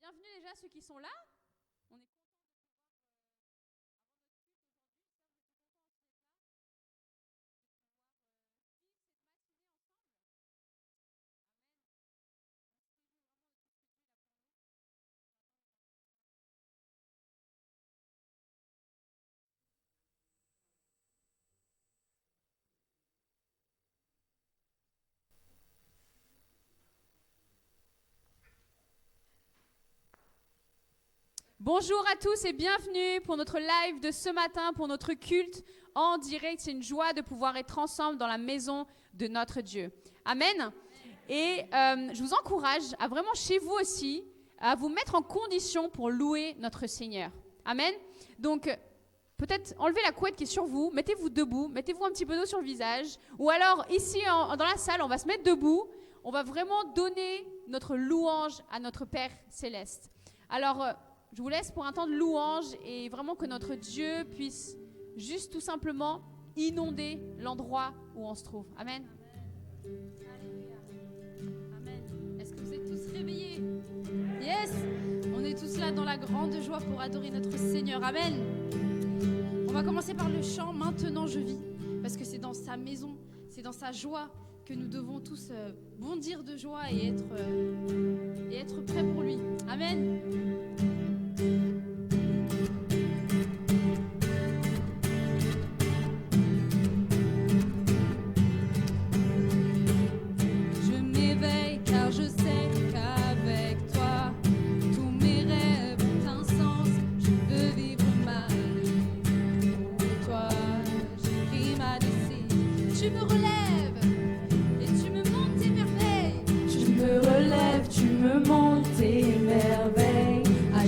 bienvenue déjà à ceux qui sont là. On est content de pouvoir, Bonjour à tous et bienvenue pour notre live de ce matin, pour notre culte en direct. C'est une joie de pouvoir être ensemble dans la maison de notre Dieu. Amen. Et je vous encourage à vraiment chez vous aussi, à vous mettre en condition pour louer notre Seigneur. Amen. Donc, peut-être enlevez la couette qui est sur vous, mettez-vous debout, mettez-vous un petit peu d'eau sur le visage. Ou alors, ici dans la salle, on va se mettre debout. On va vraiment donner notre louange à notre Père Céleste. Alors, je vous laisse pour un temps de louange et vraiment que notre Dieu puisse juste tout simplement inonder l'endroit où on se trouve. Amen. Alléluia. Amen. Est-ce que vous êtes tous réveillés? Yes. On est tous là dans la grande joie pour adorer notre Seigneur. Amen. On va commencer par le chant « Maintenant je vis » parce que c'est dans sa maison, c'est dans sa joie que nous devons tous bondir de joie et être prêts pour lui. Amen.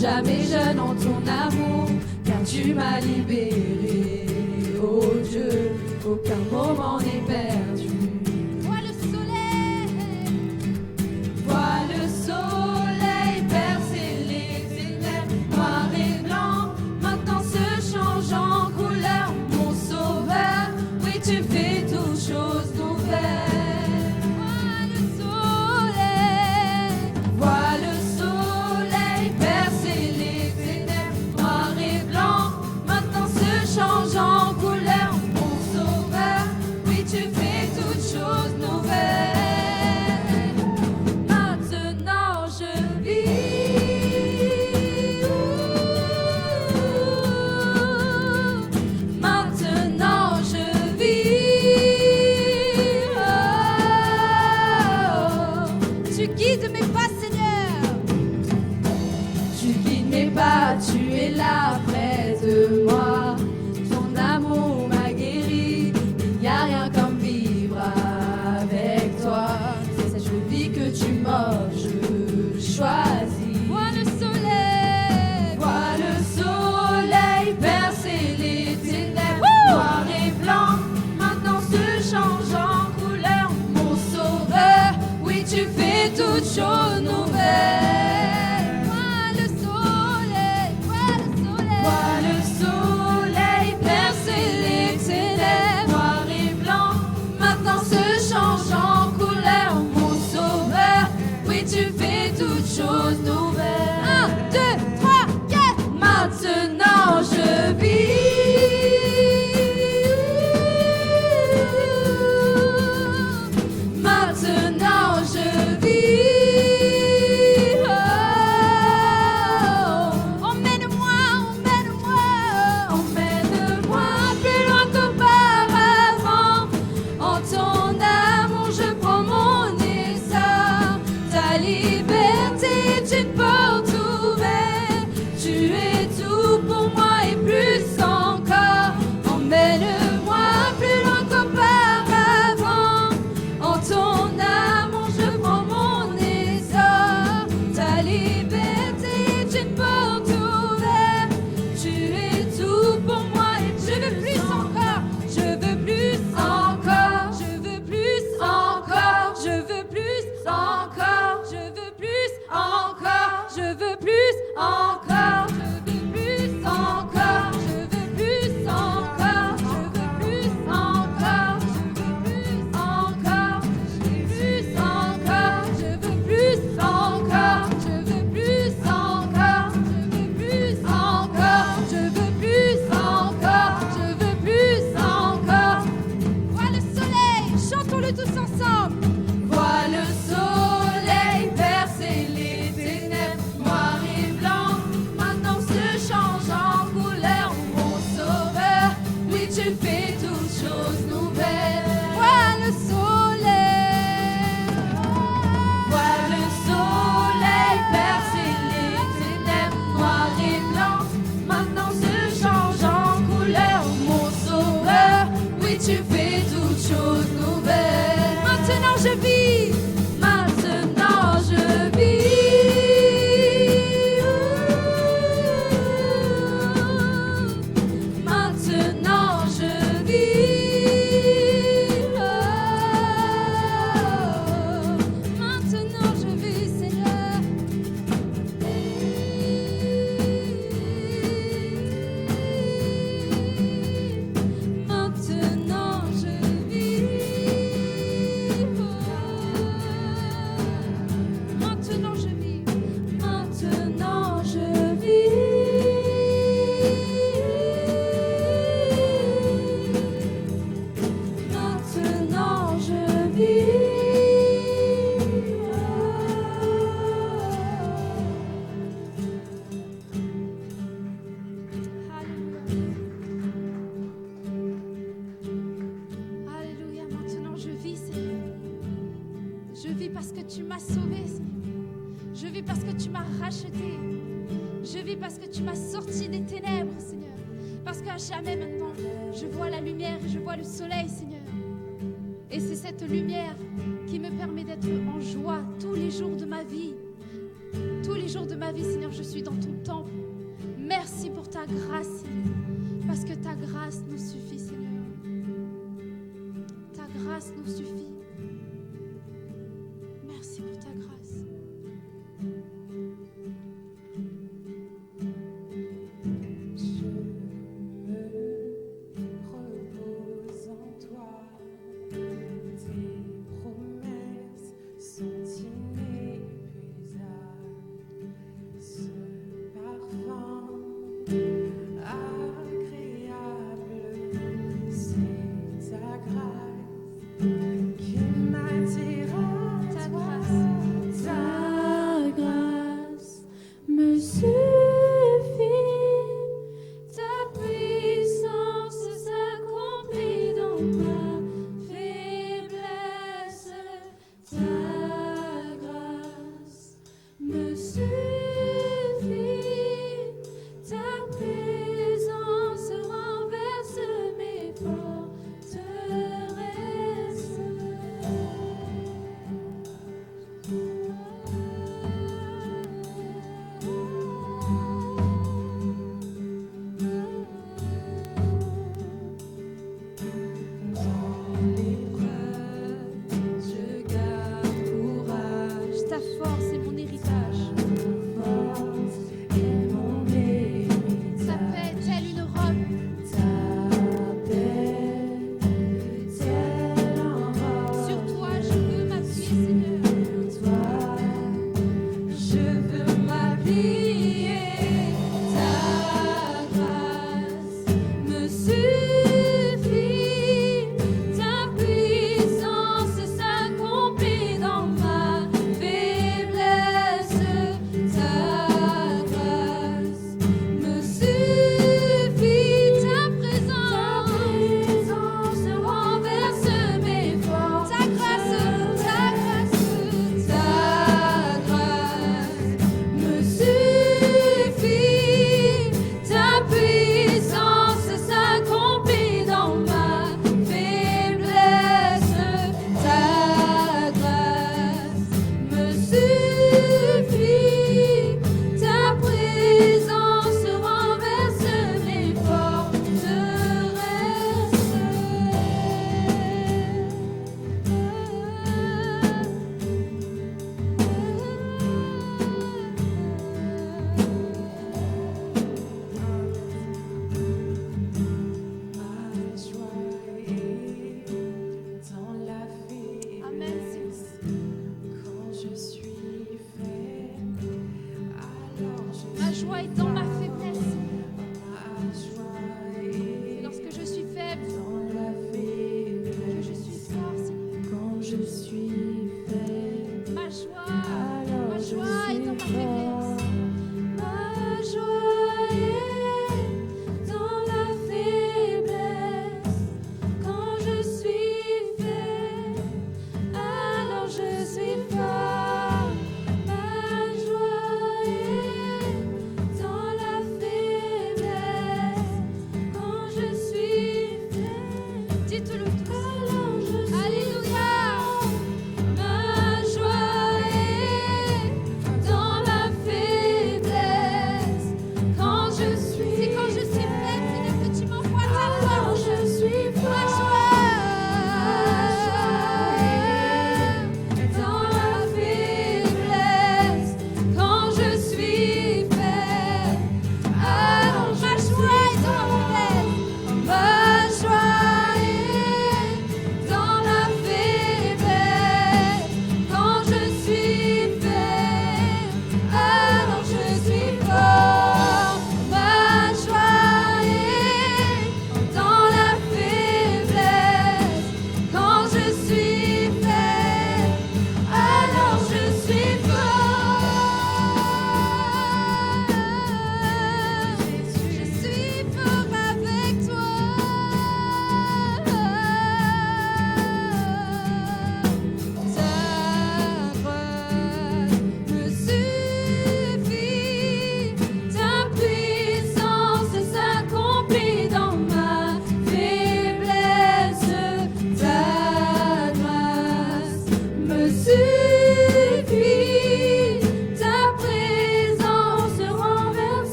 Jamais jeune en ton amour, car tu m'as libéré. Oh Dieu, aucun moment n'est perdu. Vois le soleil percer les ténèbres, noir et blanc, maintenant se change en couleur. Mon sauveur, oui tu fais toutes choses nouvelles. Change en couleur, mon sauveur, oui tu fais toutes choses nouvelles. Maintenant je vis, maintenant je vis, tu guides mes pas Seigneur, tu guides mes pas, tu es là près de moi. L'amour m'a guéri, il n'y a rien comme vivre avec toi. C'est cette vie que tu m'offres, je choisis. Vois le soleil percer les ténèbres, noir et blanc, maintenant se change en couleur. Mon sauveur, oui tu fais toutes choses nouvelles. Tu fais toutes choses nouvelles. 1, 2, 3, 4. Maintenant je vis. Maintenant je vis. Oh, emmène-moi, emmène-moi, emmène-moi plus loin qu'auparavant. En ton amour je prends mon essor. Ta liberté est une porte ouverte. Tu es tout pour moi et plus encore. Emmène-moi plus loin qu'auparavant. En ton amour je prends mon essor. Ta liberté est une porte ouverte. Tu es tout pour moi et je veux plus encore. Je veux plus encore. Je veux plus encore. Je veux plus encore. Je veux plus encore. Je veux plus encore. Je veux plus encore. Je veux plus encore. Je veux plus encore. Je veux plus encore. Je veux plus encore. Je veux plus encore. Je veux plus encore. vis parce que tu m'as racheté. Je vis parce que tu m'as sorti des ténèbres, Seigneur. Parce qu'à jamais maintenant, je vois la lumière et je vois le soleil, Seigneur. Et c'est cette lumière qui me permet d'être en joie tous les jours de ma vie. Tous les jours de ma vie, Seigneur, je suis dans ton temple. Merci pour ta grâce, Seigneur. Parce que ta grâce nous suffit, Seigneur. Ta grâce nous suffit. Merci pour ta grâce. Alléluia. Ma joie est dans la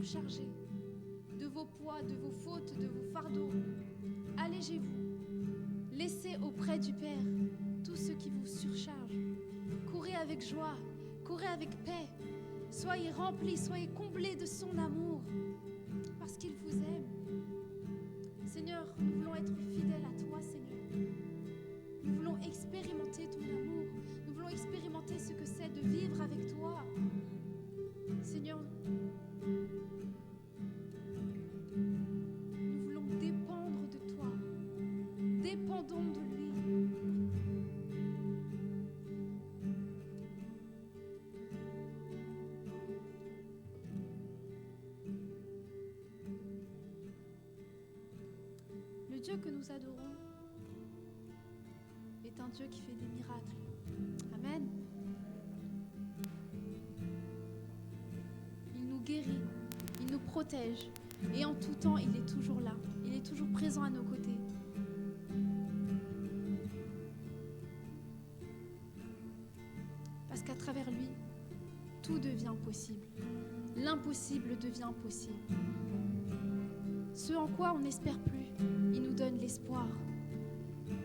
surchargés de vos poids, de vos fautes, de vos fardeaux, allégez-vous. Laissez auprès du Père tout ce qui vous surcharge. Courez avec joie, courez avec paix. Soyez remplis, soyez comblés de son amour, parce qu'il vous aime. Seigneur, nous voulons être fidèles à toi, Seigneur. Nous voulons expérimenter ton amour. Nous voulons expérimenter ce que c'est de vivre avec toi. Seigneur, nous voulons dépendre de toi. Dépendons de lui. Le Dieu que nous adorons est un Dieu qui fait des miracles. Amen. Il nous guérit, il nous protège et en tout temps, il est toujours là. Il est toujours présent à nos côtés. Parce qu'à travers lui, tout devient possible. L'impossible devient possible. Ce en quoi on n'espère plus, il nous donne l'espoir.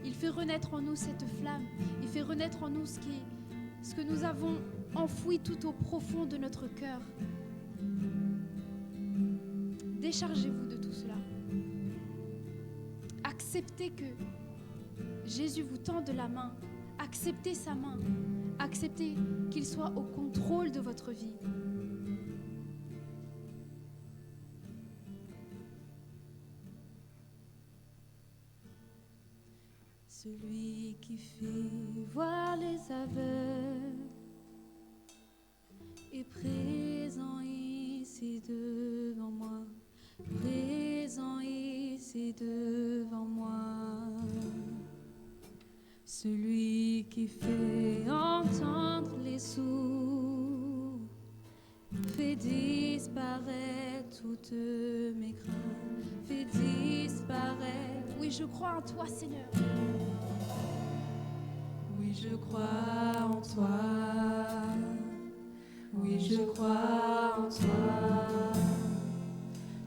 Il fait renaître en nous cette flamme. Il fait renaître en nous ce que nous avons enfoui tout au profond de notre cœur. Déchargez-vous de tout cela. Acceptez que Jésus vous tende la main. Acceptez sa main. Acceptez qu'il soit au contrôle de votre vie. Celui qui fait voir les aveugles est présent ici devant moi, présent ici devant moi. Celui qui fait entendre les sourds fait disparaître toutes mes craintes, fait disparaître. Oui, je crois en toi, Seigneur. Oui, je crois en toi. Oui, je crois en toi.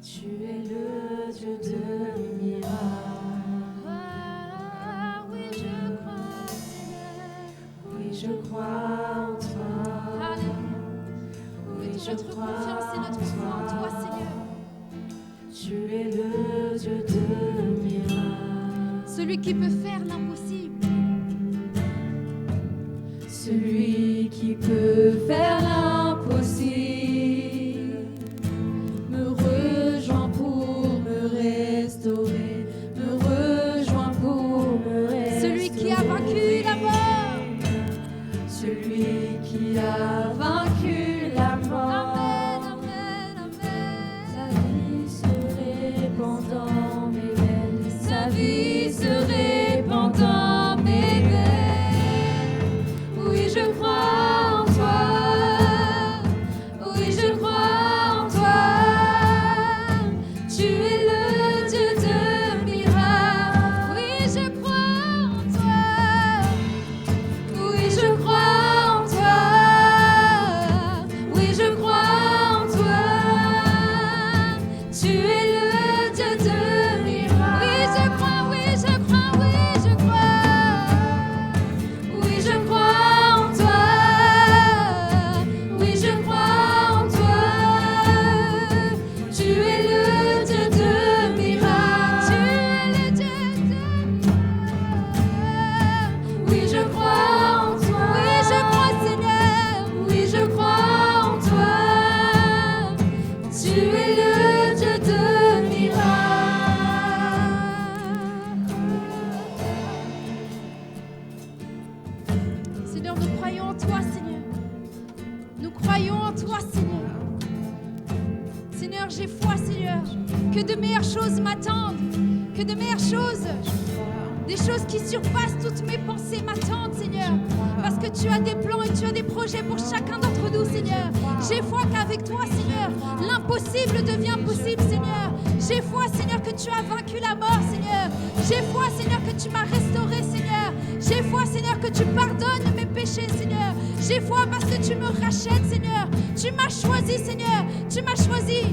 Tu es le Dieu de miracles. Ah, oui, je crois, Seigneur. Oui, je crois en toi. Alléluia. Oui, Mettons je notre crois confiance et notre foi en toi, Seigneur. Tu es le Dieu de miracles. Celui qui peut faire l'impossible. Celui qui peut faire l'impossible me rejoint pour me restaurer, me rejoint pour me restaurer. Celui qui a vaincu la mort. Celui qui a vaincu la mort. Amen, amen, amen. Sa vie se répand dans mes veines. Sa vie se répand dans mes veines. Oui, je crois en toi. Oui, je crois en toi. Tu es le Dieu de miracles. Oui, je crois en toi. Oui, je crois en toi. Oui, je crois en toi. Tu es le Dieu de miracles. Oui, je crois, oui, je crois, oui, je crois. Oui, je crois en toi. Oui, je crois en toi. Tu es le Dieu de miracles. Tu es le Dieu de miracles. Oui, je crois en toi. Oui, je crois, Seigneur. Oui, je crois en toi. Tu es le Dieu de miracles. Seigneur, nous croyons en toi, Seigneur. Nous croyons en toi, Seigneur. Seigneur, j'ai foi, Seigneur, que de meilleures choses m'attendent, que de meilleures choses, des choses qui surpassent toutes mes pensées m'attendent, Seigneur, parce que tu as des plans et tu as des projets pour chacun d'entre nous, Seigneur. J'ai foi qu'avec toi, Seigneur, l'impossible devient possible, Seigneur. J'ai foi, Seigneur, que tu as vaincu la mort, Seigneur. J'ai foi, Seigneur, que tu m'as restauré, Seigneur. J'ai foi, Seigneur, que tu pardonnes mes péchés, Seigneur. J'ai foi parce que tu me rachètes, Seigneur. Tu m'as choisi, Seigneur. Tu m'as choisi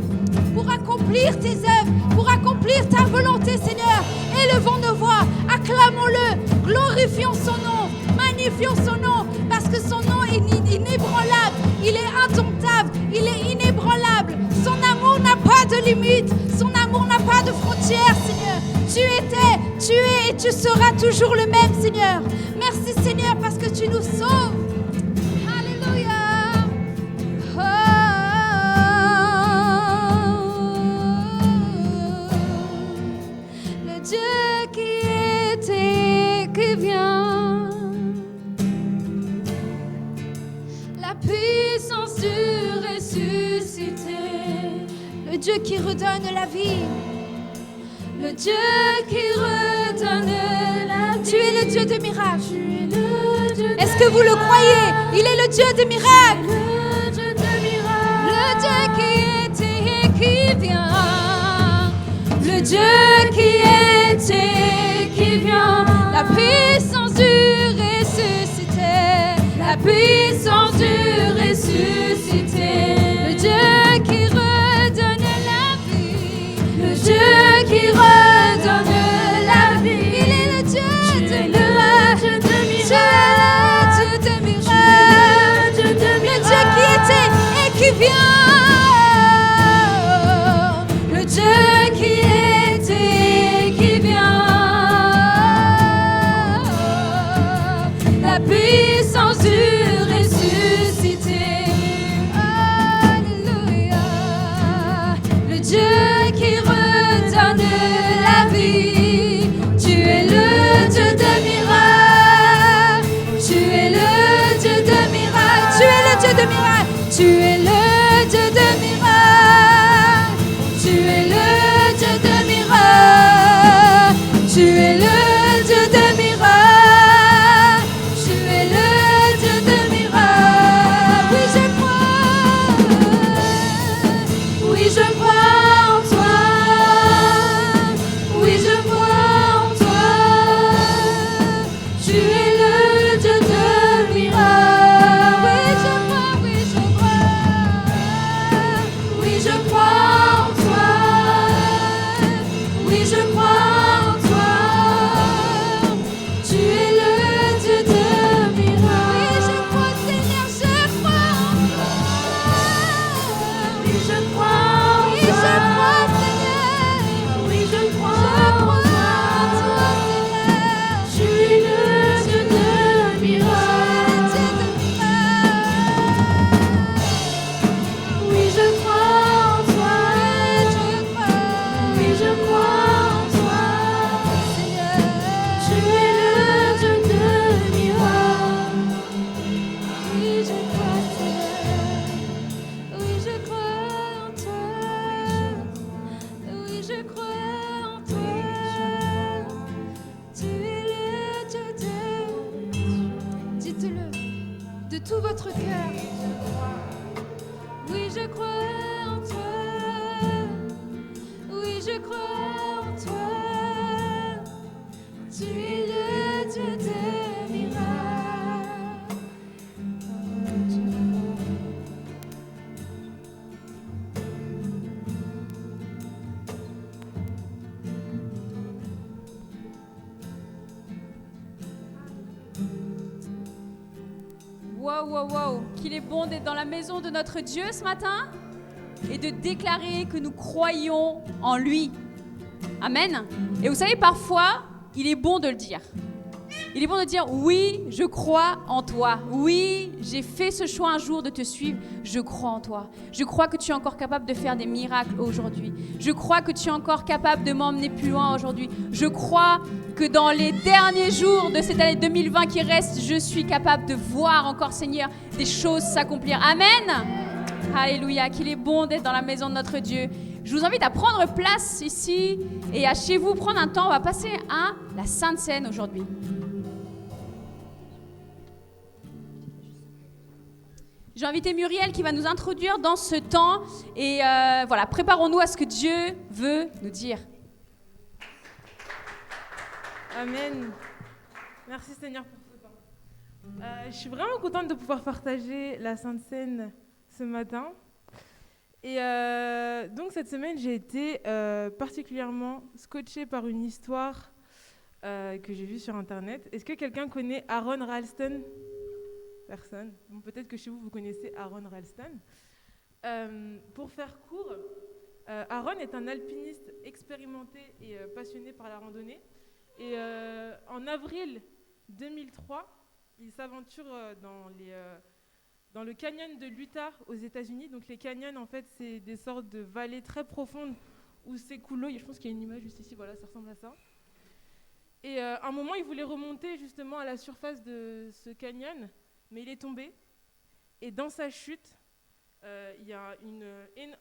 accomplir tes œuvres, pour accomplir ta volonté, Seigneur. Élevons nos voix, acclamons-le, glorifions son nom, magnifions son nom, parce que son nom est inébranlable, il est indomptable, il est inébranlable. Son amour n'a pas de limite, son amour n'a pas de frontières, Seigneur. Tu étais, tu es et tu seras toujours le même, Seigneur. Merci, Seigneur, parce que tu nous sauves. Alléluia. Le Dieu qui était, qui vient, la puissance du ressuscité, le Dieu qui redonne la vie, le Dieu qui redonne la vie. Tu es le Dieu des miracles. Est-ce que vous le croyez? Il est le Dieu des miracles. Le Dieu des miracles. Le Dieu qui était et qui vient. Le Dieu qui était, qui vient. La puissance du ressuscité. La puissance du ressuscité. Le Dieu qui redonne la vie. Le Dieu qui redonne la vie. Il est le Dieu de miracles. Tu es le Dieu de miracles. Le Dieu qui était et qui vient. Le Dieu qui était et qui vient. La puissance du ressuscité. Alléluia. Le Dieu qui redonne la vie. Tu es le Dieu de miracles. Tu es le Dieu de miracles. Tu es le Dieu de miracles. Tu es le Dieu de miracles. Tu es le Dieu de miracles. Tu es le Dieu de miracles. Tu es le Dieu de miracles. Oui, je crois. Oui, je crois en toi. Oui, je crois en toi. Tu es le Dieu de miracles. Oui, je crois, oui, je crois. Oui, je crois en toi. Oui, je crois en toi. Tu es le Dieu de miracles. Oui, je crois, Seigneur, je crois en toi. Oui, je crois en toi. Oui, je crois, Seigneur. Oui, je crois en toi, Seigneur. Tu es le Dieu de miracles. Oui, je crois en toi. Oui, je crois en toi, Seigneur. Tu es le Dieu de miracles. Oui, je crois, Seigneur. Oui, je crois en toi. Oui, je crois en toi. Tu es le Dieu de... Dites-le de tout votre cœur. Oui, je crois en toi. Oui, je crois en toi. Tu es le Dieu des miracles. Wow, wow, wow. Qu'il est bon d'être dans la maison de notre Dieu ce matin et de déclarer que nous croyons en lui. Amen. Et vous savez, parfois, il est bon de le dire. Il est bon de dire, oui, je crois en toi. Oui, j'ai fait ce choix un jour de te suivre. Je crois en toi. Je crois que tu es encore capable de faire des miracles aujourd'hui. Je crois que tu es encore capable de m'emmener plus loin aujourd'hui. Je crois que dans les derniers jours de cette année 2020 qui reste, je suis capable de voir encore, Seigneur, des choses s'accomplir. Amen. Alléluia. Qu'il est bon d'être dans la maison de notre Dieu. Je vous invite à prendre place ici et à chez vous prendre un temps. On va passer à la Sainte Seine aujourd'hui. J'ai invité Muriel qui va nous introduire dans ce temps. Et voilà, préparons-nous à ce que Dieu veut nous dire. Amen. Merci Seigneur pour ce temps. Je suis vraiment contente de pouvoir partager la Sainte Seine ce matin. Et donc cette semaine, j'ai été particulièrement scotchée par une histoire que j'ai vue sur Internet. Est-ce que quelqu'un connaît Aron Ralston ? Personne. Bon, peut-être que chez vous, vous connaissez Aron Ralston. Pour faire court, Aron est un alpiniste expérimenté et passionné par la randonnée. Et en avril 2003, il s'aventure dans le canyon de l'Utah aux États-Unis. Donc les canyons, en fait, c'est des sortes de vallées très profondes où s'écoule l'eau. Je pense qu'il y a une image juste ici, voilà, ça ressemble à ça. Et à un moment, il voulait remonter justement à la surface de ce canyon, mais il est tombé. Et dans sa chute, il y a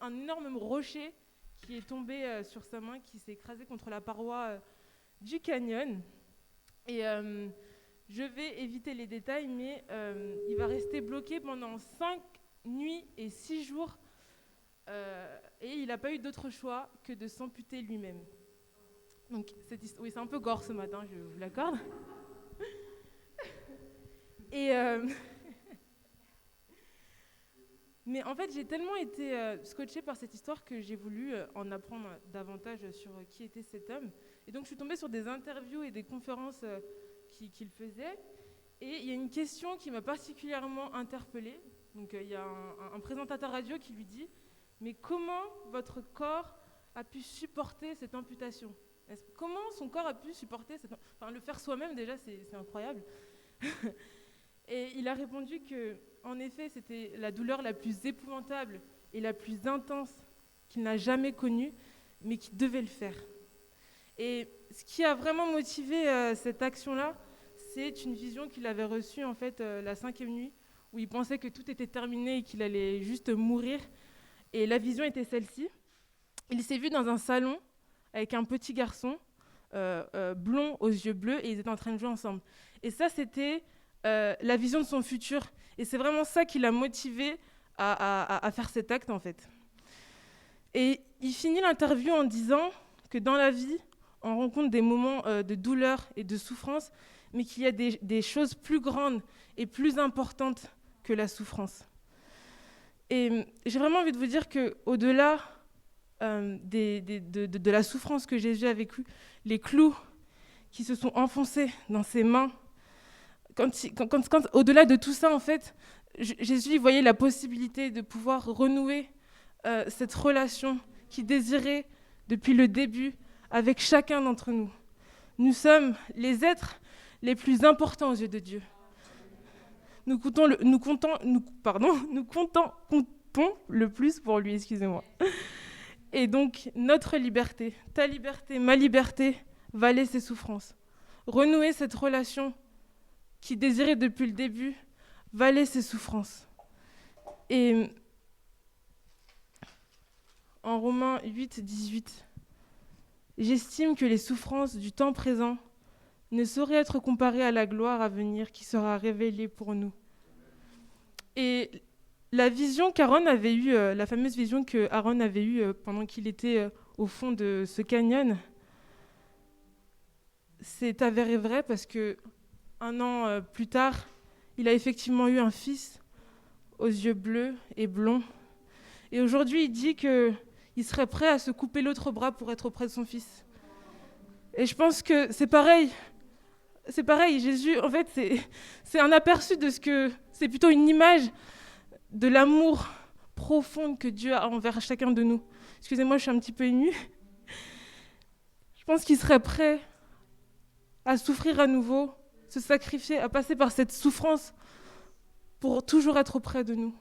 un énorme rocher qui est tombé sur sa main, qui s'est écrasé contre la paroi du canyon. Et je vais éviter les détails, mais il va rester bloqué pendant 5 nuits et 6 jours. Et il n'a pas eu d'autre choix que de s'amputer lui-même. Donc, oui, c'est un peu gore ce matin, je vous l'accorde. Et mais en fait, j'ai tellement été scotchée par cette histoire que j'ai voulu en apprendre davantage sur qui était cet homme. Et donc, je suis tombée sur des interviews et des conférences qu'il faisait. Et il y a une question qui m'a particulièrement interpellée. Donc, il y a un présentateur radio qui lui dit « Mais comment votre corps a pu supporter cette amputation ? Comment son corps a pu supporter le faire soi-même, déjà, c'est incroyable. » Et il a répondu que, en effet, c'était la douleur la plus épouvantable et la plus intense qu'il n'a jamais connue, mais qu'il devait le faire. Et ce qui a vraiment motivé cette action-là, c'est une vision qu'il avait reçue en fait la 5e nuit, où il pensait que tout était terminé et qu'il allait juste mourir. Et la vision était celle-ci. Il s'est vu dans un salon avec un petit garçon blond aux yeux bleus et ils étaient en train de jouer ensemble. Et ça, c'était la vision de son futur. Et c'est vraiment ça qui l'a motivé à faire cet acte, en fait. Et il finit l'interview en disant que dans la vie, on rencontre des moments de douleur et de souffrance, mais qu'il y a des choses plus grandes et plus importantes que la souffrance. Et j'ai vraiment envie de vous dire qu'au-delà de la souffrance que Jésus a vécue, les clous qui se sont enfoncés dans ses mains, au-delà de tout ça, en fait, Jésus voyait la possibilité de pouvoir renouer cette relation qu'il désirait depuis le début avec chacun d'entre nous. Nous sommes les êtres les plus importants aux yeux de Dieu. Nous comptons le plus pour lui, excusez-moi. Et donc, notre liberté, ta liberté, ma liberté, valait ses souffrances. Renouer cette relation qui désirait depuis le début, valait ses souffrances. Et en Romains 8, 18, j'estime que les souffrances du temps présent ne sauraient être comparées à la gloire à venir qui sera révélée pour nous. Et la vision qu'Aaron avait eue, la fameuse vision que Aaron avait eue pendant qu'il était au fond de ce canyon, c'est avéré vrai parce que 1 an plus tard, il a effectivement eu un fils aux yeux bleus et blonds. Et aujourd'hui, il dit qu'il serait prêt à se couper l'autre bras pour être auprès de son fils. Et je pense que c'est pareil. C'est pareil, Jésus, en fait, c'est un aperçu de ce que... C'est plutôt une image de l'amour profond que Dieu a envers chacun de nous. Excusez-moi, je suis un petit peu émue. Je pense qu'il serait prêt à souffrir à nouveau, se sacrifier, à passer par cette souffrance pour toujours être auprès de nous.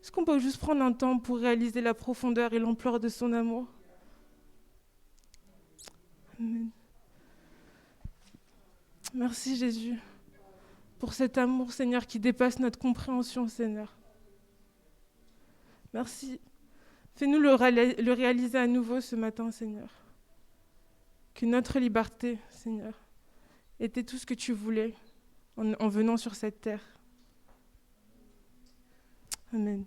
Est-ce qu'on peut juste prendre un temps pour réaliser la profondeur et l'ampleur de son amour ? Amen. Merci Jésus pour cet amour, Seigneur, qui dépasse notre compréhension, Seigneur. Merci. Fais-nous le réaliser à nouveau ce matin, Seigneur. Que notre liberté, Seigneur, était tout ce que tu voulais en venant sur cette terre. Amen.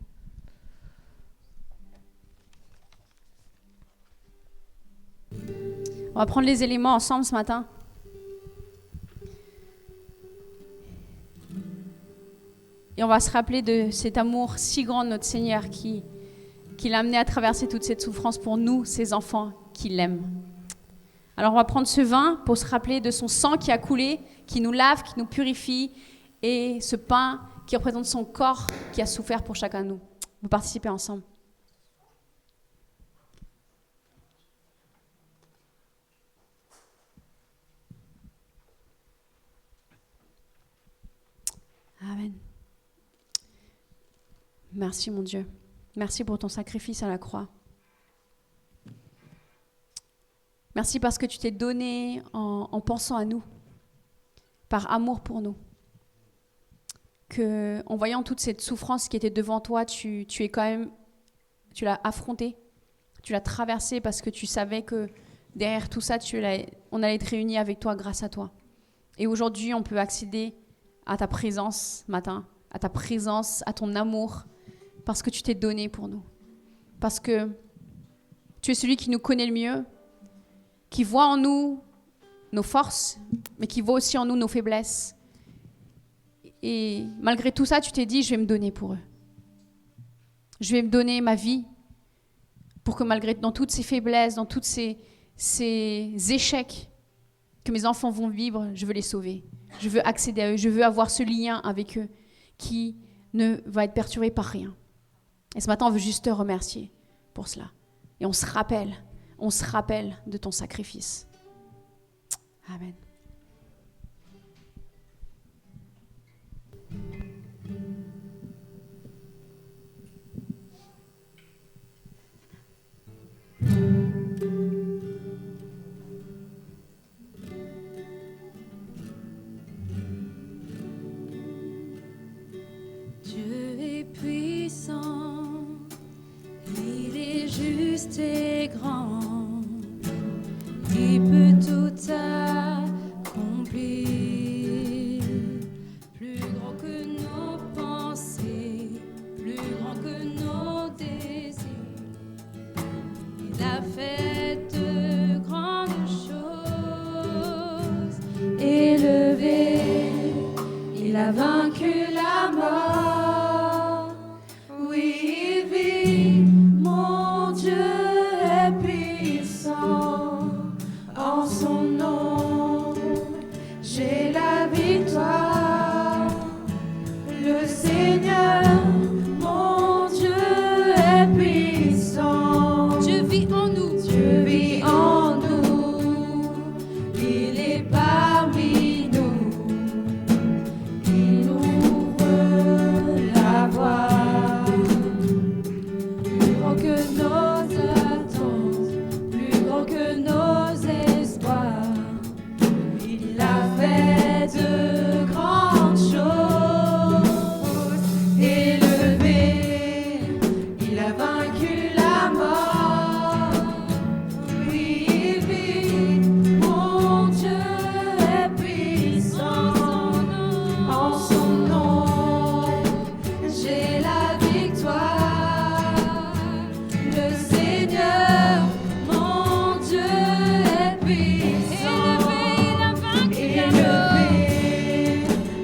On va prendre les éléments ensemble ce matin. Et on va se rappeler de cet amour si grand de notre Seigneur qui qui l'a amené à traverser toute cette souffrance pour nous, ses enfants, qui l'aiment. Alors on va prendre ce vin pour se rappeler de son sang qui a coulé, qui nous lave, qui nous purifie, et ce pain qui représente son corps qui a souffert pour chacun de nous. On va participer ensemble. Amen. Merci mon Dieu. Merci pour ton sacrifice à la croix. Merci parce que tu t'es donné en pensant à nous, par amour pour nous. Que, en voyant toute cette souffrance qui était devant toi, tu l'as affrontée, tu l'as traversée parce que tu savais que derrière tout ça, on allait être réunis avec toi grâce à toi. Et aujourd'hui, on peut accéder à ta présence ce matin, à ta présence, à ton amour, parce que tu t'es donné pour nous. Parce que tu es celui qui nous connaît le mieux, qui voit en nous nos forces, mais qui voit aussi en nous nos faiblesses. Et malgré tout ça, tu t'es dit, je vais me donner pour eux. Je vais me donner ma vie pour que malgré dans toutes ces faiblesses, dans tous ces échecs que mes enfants vont vivre, je veux les sauver. Je veux accéder à eux, je veux avoir ce lien avec eux qui ne va être perturbé par rien. Et ce matin, on veut juste te remercier pour cela. Et on se rappelle de ton sacrifice. Amen. Dieu est puissant, il est juste et grand, il peut tout accomplir, plus grand que nos pensées, plus grand que nos désirs. Il a fait de grandes choses, élevé, il a vaincu la mort. Oui, il vit, mon Dieu est puissant. En son nom, j'ai la victoire. Le Seigneur, mon Dieu est puissant. Dieu vit en nous. Dieu vit en nous. Il est parmi nous. Il ouvre la voie. Plus grand que nos attentes, plus grand que nos espoirs. Il a fait de grandes choses. Élevé, il a vaincu la mort. Oui, il vit, mon Dieu est puissant. En son nom, j'ai la victoire. Le Seigneur, mon Dieu est puissant. Élevé,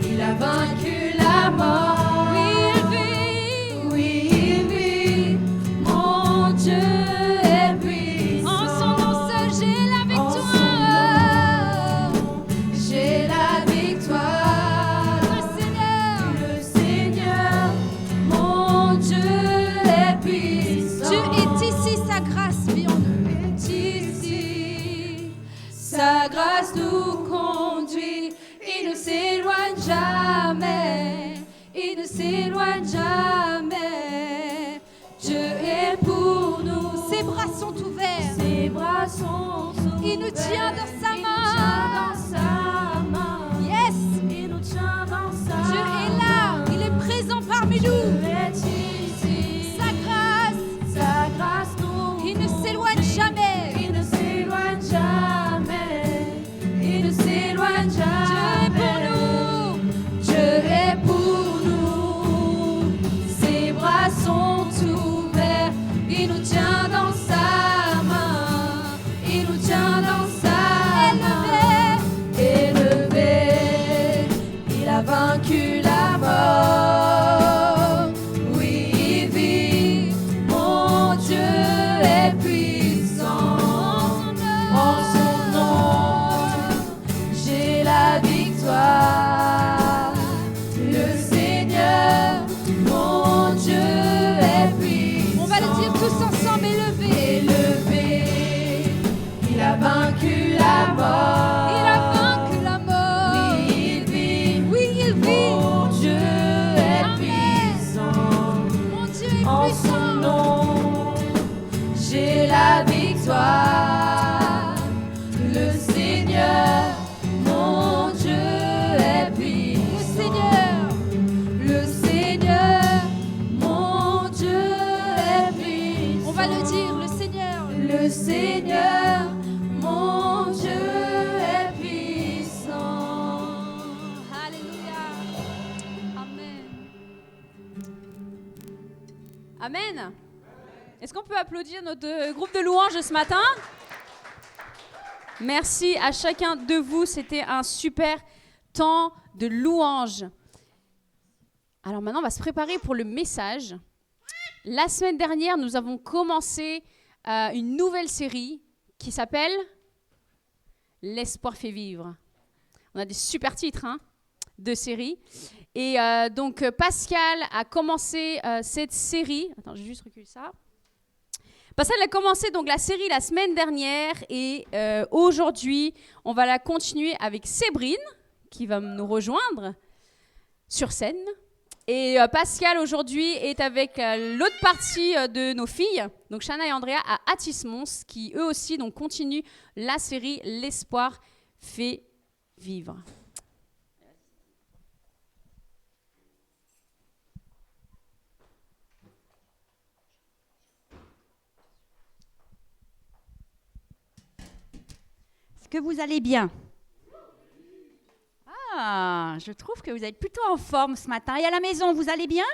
il a vaincu la mort. Oui, il vit, mon Dieu est puissant. En son nom seul, j'ai la En son victoire. nom, j'ai la victoire. Le Seigneur, Le Seigneur, mon Dieu est puissant. Dieu est ici, sa grâce vit en nous. Est ici. Sa grâce nous conduit. Il ne s'éloigne jamais. Il ne s'éloigne jamais. Dieu est pour nous. Ses bras sont ouverts. Ses bras sont ouverts. Il nous tient dans sa Il nous main. tient dans sa main. Yes, Il nous tient dans sa Dieu est là, il est présent parmi nous. Dieu est ici. Sa grâce, Sa grâce nous il ne s'éloigne jamais. Il ne s'éloigne jamais. Il ne s'éloigne jamais. Dieu est pour nous. Dieu est pour nous. Ses bras sont ouverts. Il nous tient dans sa main. Il nous tient dans sa j'ai la victoire. Le Seigneur, mon Dieu est puissant. Le Seigneur, mon Dieu est puissant. On va le dire, le Seigneur. Le Seigneur, mon Dieu est puissant. Alléluia. Amen. Amen. Est-ce qu'on peut applaudir notre groupe de louanges ce matin? Merci à chacun de vous. C'était un super temps de louange. Alors maintenant, on va se préparer pour le message. La semaine dernière, nous avons commencé une nouvelle série qui s'appelle « L'espoir fait vivre ». On a des super titres de série. Et donc, Pascal a commencé cette série. Attends, je vais juste reculer ça. Pascal a commencé donc la série la semaine dernière et aujourd'hui, on va la continuer avec Sébrine qui va nous rejoindre sur scène. Et Pascal aujourd'hui est avec l'autre partie de nos filles, donc Shana et Andrea à Atis-Mons, qui eux aussi donc continuent la série L'espoir fait vivre. Est-ce que vous allez bien? Ah, je trouve que vous êtes plutôt en forme ce matin. Et à la maison, vous allez bien?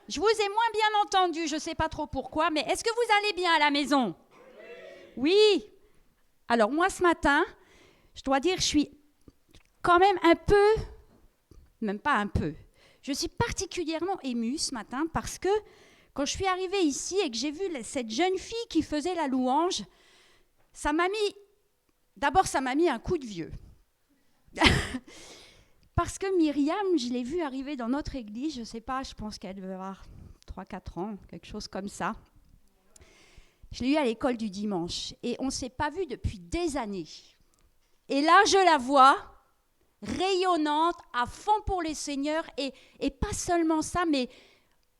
Je vous ai moins bien entendu, je ne sais pas trop pourquoi, mais est-ce que vous allez bien à la maison? Oui. Alors moi ce matin, je dois dire, je suis quand même un peu, même pas un peu, je suis particulièrement émue ce matin parce que quand je suis arrivée ici et que j'ai vu cette jeune fille qui faisait la louange, ça m'a mis un coup de vieux. Parce que Myriam, je l'ai vue arriver dans notre église, je ne sais pas, je pense qu'elle devait avoir 3-4 ans, quelque chose comme ça. Je l'ai eue à l'école du dimanche et on ne s'est pas vu depuis des années. Et là, je la vois rayonnante, à fond pour les seigneurs et pas seulement ça, mais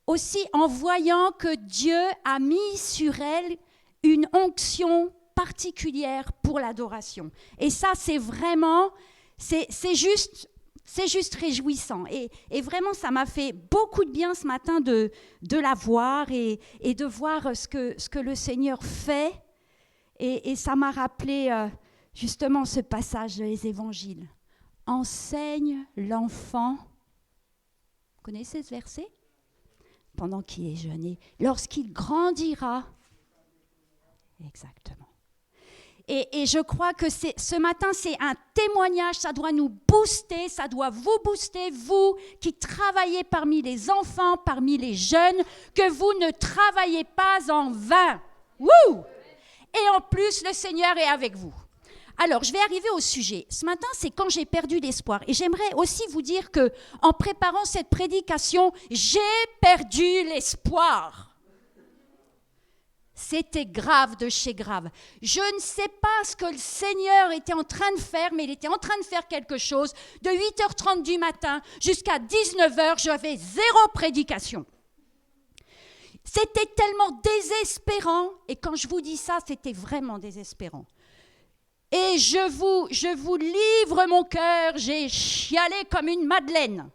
aussi en voyant que Dieu a mis sur elle une onction particulière pour l'adoration. Et ça, c'est vraiment, c'est juste réjouissant. Et vraiment, ça m'a fait beaucoup de bien ce matin de la voir et de voir ce que le Seigneur fait. Et ça m'a rappelé justement ce passage des évangiles. Enseigne l'enfant. Vous connaissez ce verset? Pendant qu'il est jeune. Et lorsqu'il grandira. Exactement. Et je crois que ce matin, c'est un témoignage, ça doit nous booster, ça doit vous booster, vous qui travaillez parmi les enfants, parmi les jeunes, que vous ne travaillez pas en vain. Wouh! Et en plus, le Seigneur est avec vous. Alors, je vais arriver au sujet. Ce matin, c'est quand j'ai perdu l'espoir. Et j'aimerais aussi vous dire que, en préparant cette prédication, j'ai perdu l'espoir. C'était grave de chez grave. Je ne sais pas ce que le Seigneur était en train de faire, mais il était en train de faire quelque chose. De 8h30 du matin jusqu'à 19h, j'avais 0 prédication. C'était tellement désespérant. Et quand je vous dis ça, c'était vraiment désespérant. Et je vous livre mon cœur, j'ai chialé comme une madeleine.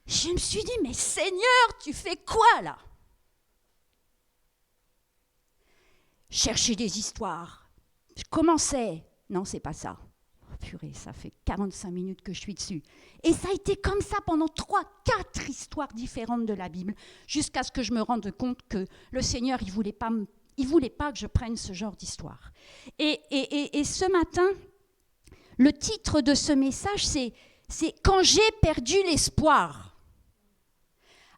Je me suis dit, mais Seigneur, tu fais quoi là? Chercher des histoires. Je commençais. Non, c'est pas ça. Oh, purée, ça fait 45 minutes que je suis dessus. Et ça a été comme ça pendant 3-4 histoires différentes de la Bible, jusqu'à ce que je me rende compte que le Seigneur, il voulait pas que je prenne ce genre d'histoire. Et ce matin, le titre de ce message, c'est « Quand j'ai perdu l'espoir ».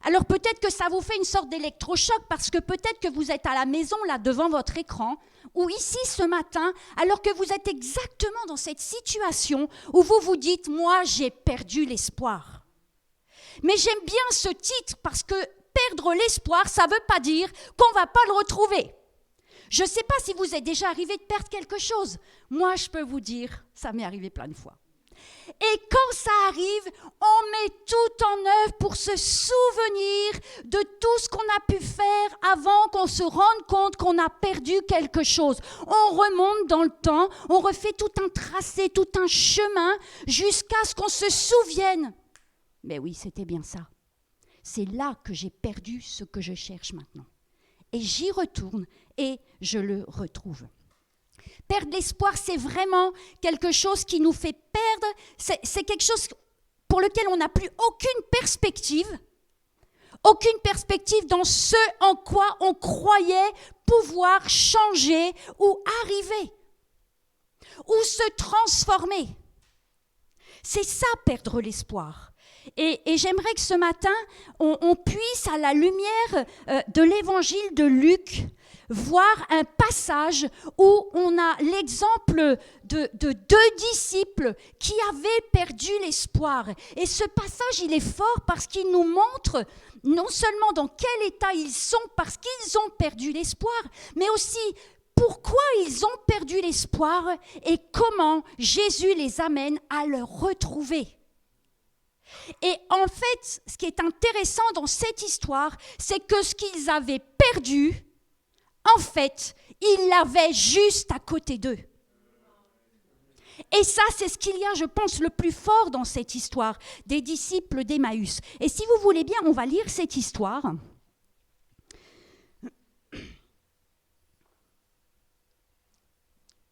Alors peut-être que ça vous fait une sorte d'électrochoc parce que peut-être que vous êtes à la maison, là, devant votre écran, ou ici ce matin, alors que vous êtes exactement dans cette situation où vous vous dites « Moi, j'ai perdu l'espoir ». Mais j'aime bien ce titre parce que perdre l'espoir, ça ne veut pas dire qu'on ne va pas le retrouver. Je ne sais pas si vous êtes déjà arrivé de perdre quelque chose. Moi, je peux vous dire, ça m'est arrivé plein de fois. Et quand ça arrive, on met tout en œuvre pour se souvenir de tout ce qu'on a pu faire avant qu'on se rende compte qu'on a perdu quelque chose. On remonte dans le temps, on refait tout un tracé, tout un chemin, jusqu'à ce qu'on se souvienne. Mais oui, c'était bien ça. C'est là que j'ai perdu ce que je cherche maintenant. Et j'y retourne et je le retrouve. Perdre l'espoir, c'est vraiment quelque chose qui nous fait perdre, c'est quelque chose pour lequel on n'a plus aucune perspective dans ce en quoi on croyait pouvoir changer ou arriver, ou se transformer. C'est ça, perdre l'espoir. Et j'aimerais que ce matin, on puisse, à la lumière de l'évangile de Luc, voir un passage où on a l'exemple de deux disciples qui avaient perdu l'espoir. Et ce passage, il est fort parce qu'il nous montre non seulement dans quel état ils sont parce qu'ils ont perdu l'espoir, mais aussi pourquoi ils ont perdu l'espoir et comment Jésus les amène à le retrouver. Et en fait, ce qui est intéressant dans cette histoire, c'est que ce qu'ils avaient perdu, en fait, ils l'avaient juste à côté d'eux. Et ça, c'est ce qu'il y a, je pense, le plus fort dans cette histoire des disciples d'Emmaüs. Et si vous voulez bien, on va lire cette histoire.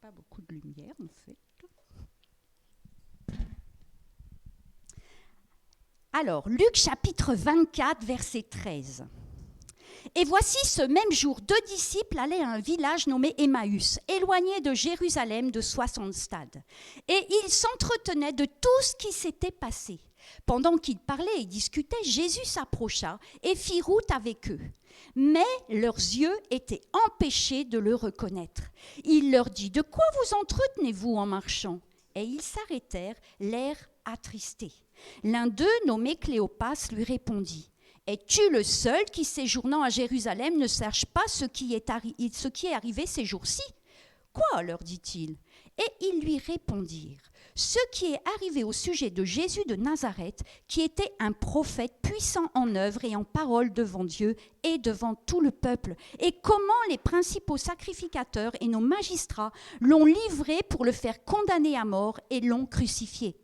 Pas beaucoup de lumière, en fait. Alors, Luc chapitre 24, verset 13. Et voici ce même jour, 2 disciples allaient à un village nommé Emmaüs, éloigné de Jérusalem de 60 stades. Et ils s'entretenaient de tout ce qui s'était passé. Pendant qu'ils parlaient et discutaient, Jésus s'approcha et fit route avec eux. Mais leurs yeux étaient empêchés de le reconnaître. Il leur dit « De quoi vous entretenez-vous en marchant ?» Et ils s'arrêtèrent, l'air attristé. L'un d'eux, nommé Cléopas, lui répondit « Es-tu le seul qui, séjournant à Jérusalem, ne sache pas ce qui est arrivé ces jours-ci » ? « Quoi ?» leur dit-il. Et ils lui répondirent « Ce qui est arrivé au sujet de Jésus de Nazareth, qui était un prophète puissant en œuvre et en parole devant Dieu et devant tout le peuple, et comment les principaux sacrificateurs et nos magistrats l'ont livré pour le faire condamner à mort et l'ont crucifié.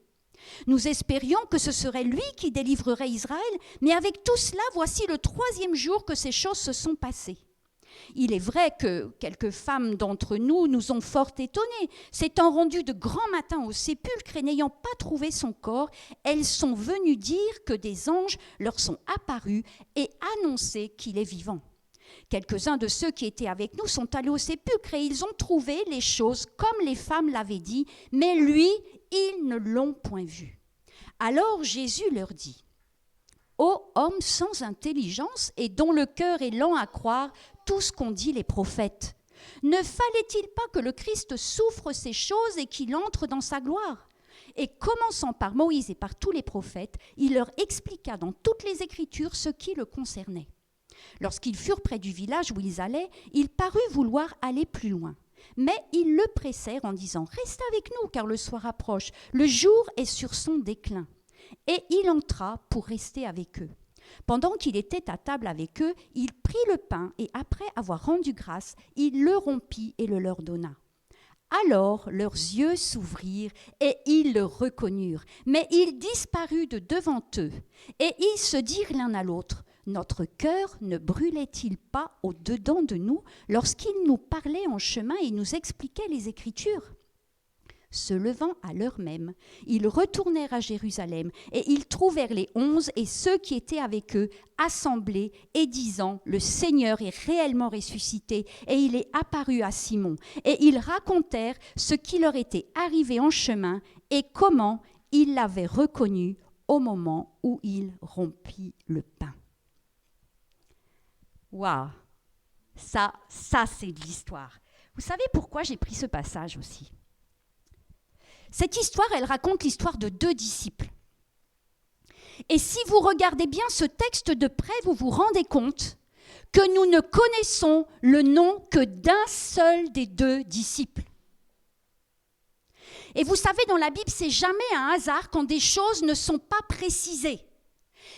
Nous espérions que ce serait lui qui délivrerait Israël, mais avec tout cela, voici le 3e jour que ces choses se sont passées. Il est vrai que quelques femmes d'entre nous nous ont fort étonnés. S'étant rendues de grand matin au sépulcre et n'ayant pas trouvé son corps, elles sont venues dire que des anges leur sont apparus et annoncé qu'il est vivant. Quelques-uns de ceux qui étaient avec nous sont allés au sépulcre et ils ont trouvé les choses comme les femmes l'avaient dit, mais lui, ils ne l'ont point vu. Alors Jésus leur dit « Ô homme sans intelligence et dont le cœur est lent à croire tout ce qu'ont dit les prophètes, ne fallait-il pas que le Christ souffre ces choses et qu'il entre dans sa gloire ?» Et commençant par Moïse et par tous les prophètes, il leur expliqua dans toutes les Écritures ce qui le concernait. Lorsqu'ils furent près du village où ils allaient, il parut vouloir aller plus loin. Mais ils le pressèrent en disant « Reste avec nous, car le soir approche, le jour est sur son déclin. » Et il entra pour rester avec eux. Pendant qu'il était à table avec eux, il prit le pain et après avoir rendu grâce, il le rompit et le leur donna. Alors leurs yeux s'ouvrirent et ils le reconnurent, mais il disparut de devant eux. Et ils se dirent l'un à l'autre « Notre cœur ne brûlait-il pas au-dedans de nous lorsqu'il nous parlait en chemin et nous expliquait les Écritures ?» Se levant à l'heure même, ils retournèrent à Jérusalem et ils trouvèrent les 11 et ceux qui étaient avec eux assemblés et disant « Le Seigneur est réellement ressuscité et il est apparu à Simon. » Et ils racontèrent ce qui leur était arrivé en chemin et comment ils l'avaient reconnu au moment où il rompit le pain. Waouh, ça c'est de l'histoire. Vous savez pourquoi j'ai pris ce passage aussi ? Cette histoire, elle raconte l'histoire de 2 disciples. Et si vous regardez bien ce texte de près, vous vous rendez compte que nous ne connaissons le nom que d'un seul des 2 disciples. Et vous savez, dans la Bible, c'est jamais un hasard quand des choses ne sont pas précisées.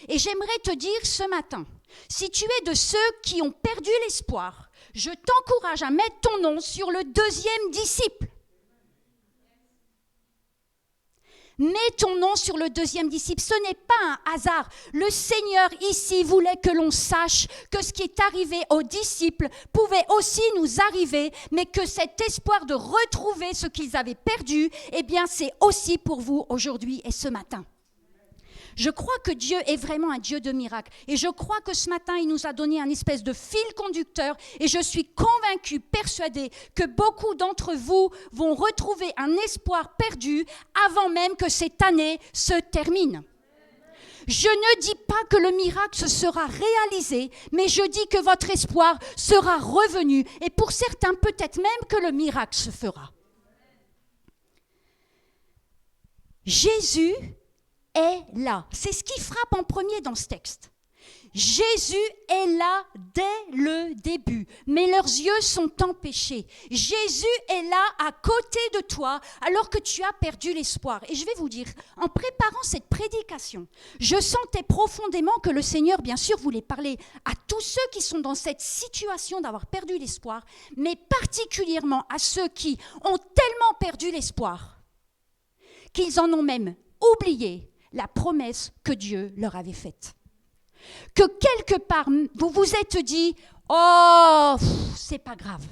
Et j'aimerais te dire ce matin, si tu es de ceux qui ont perdu l'espoir, je t'encourage à mettre ton nom sur le deuxième disciple. Mets ton nom sur le deuxième disciple. Ce n'est pas un hasard. Le Seigneur ici voulait que l'on sache que ce qui est arrivé aux disciples pouvait aussi nous arriver, mais que cet espoir de retrouver ce qu'ils avaient perdu, eh bien, c'est aussi pour vous aujourd'hui et ce matin. Je crois que Dieu est vraiment un Dieu de miracles. Et je crois que ce matin, il nous a donné un espèce de fil conducteur. Et je suis convaincue, persuadée, que beaucoup d'entre vous vont retrouver un espoir perdu avant même que cette année se termine. Je ne dis pas que le miracle sera réalisé, mais je dis que votre espoir sera revenu. Et pour certains, peut-être même que le miracle se fera. Jésus est là. C'est ce qui frappe en premier dans ce texte. Jésus est là dès le début, mais leurs yeux sont empêchés. Jésus est là à côté de toi alors que tu as perdu l'espoir. Et je vais vous dire, en préparant cette prédication, je sentais profondément que le Seigneur, bien sûr, voulait parler à tous ceux qui sont dans cette situation d'avoir perdu l'espoir, mais particulièrement à ceux qui ont tellement perdu l'espoir qu'ils en ont même oublié la promesse que Dieu leur avait faite. Que quelque part, vous vous êtes dit, oh, c'est pas grave.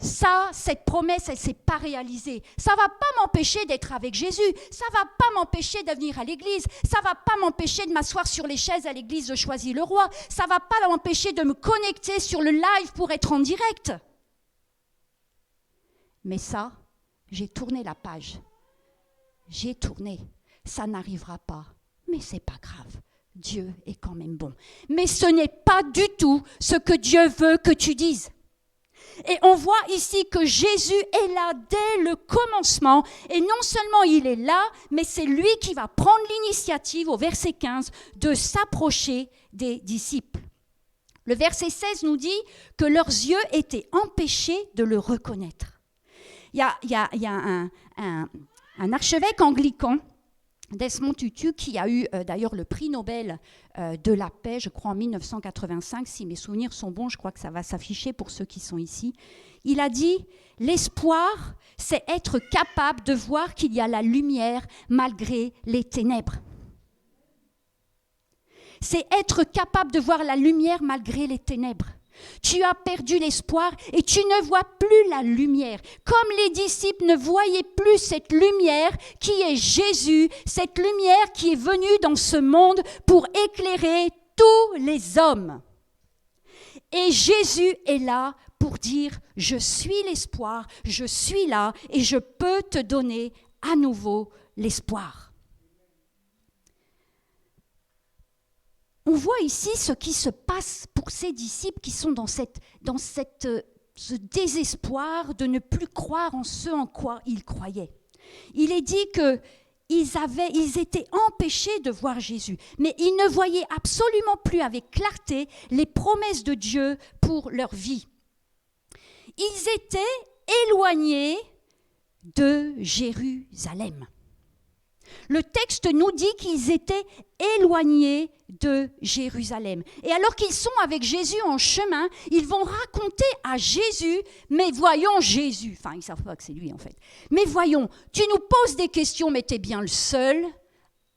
Ça, cette promesse, elle ne s'est pas réalisée. Ça ne va pas m'empêcher d'être avec Jésus. Ça ne va pas m'empêcher de venir à l'église. Ça ne va pas m'empêcher de m'asseoir sur les chaises à l'église de Choisy-le-Roi. Ça ne va pas m'empêcher de me connecter sur le live pour être en direct. Mais ça, j'ai tourné la page. J'ai tourné. Ça n'arrivera pas, mais c'est pas grave. Dieu est quand même bon. Mais ce n'est pas du tout ce que Dieu veut que tu dises. Et on voit ici que Jésus est là dès le commencement. Et non seulement il est là, mais c'est lui qui va prendre l'initiative, au verset 15, de s'approcher des disciples. Le verset 16 nous dit que leurs yeux étaient empêchés de le reconnaître. Il y a un archevêque anglican, Desmond Tutu, qui a eu d'ailleurs le prix Nobel de la paix, je crois en 1985, si mes souvenirs sont bons, je crois que ça va s'afficher pour ceux qui sont ici. Il a dit « L'espoir, c'est être capable de voir qu'il y a la lumière malgré les ténèbres. » C'est être capable de voir la lumière malgré les ténèbres. Tu as perdu l'espoir et tu ne vois plus la lumière. Comme les disciples ne voyaient plus cette lumière qui est Jésus, cette lumière qui est venue dans ce monde pour éclairer tous les hommes. Et Jésus est là pour dire « Je suis l'espoir, je suis là et je peux te donner à nouveau l'espoir. » On voit ici ce qui se passe pour ces disciples qui sont dans ce désespoir de ne plus croire en ce en quoi ils croyaient. Il est dit qu'ils étaient empêchés de voir Jésus, mais ils ne voyaient absolument plus avec clarté les promesses de Dieu pour leur vie. Ils étaient éloignés de Jérusalem. Le texte nous dit qu'ils étaient éloignés de Jérusalem. Et alors qu'ils sont avec Jésus en chemin, ils vont raconter à Jésus, mais voyons Jésus, enfin ils ne savent pas que c'est lui en fait, mais voyons, tu nous poses des questions, mais tu es bien le seul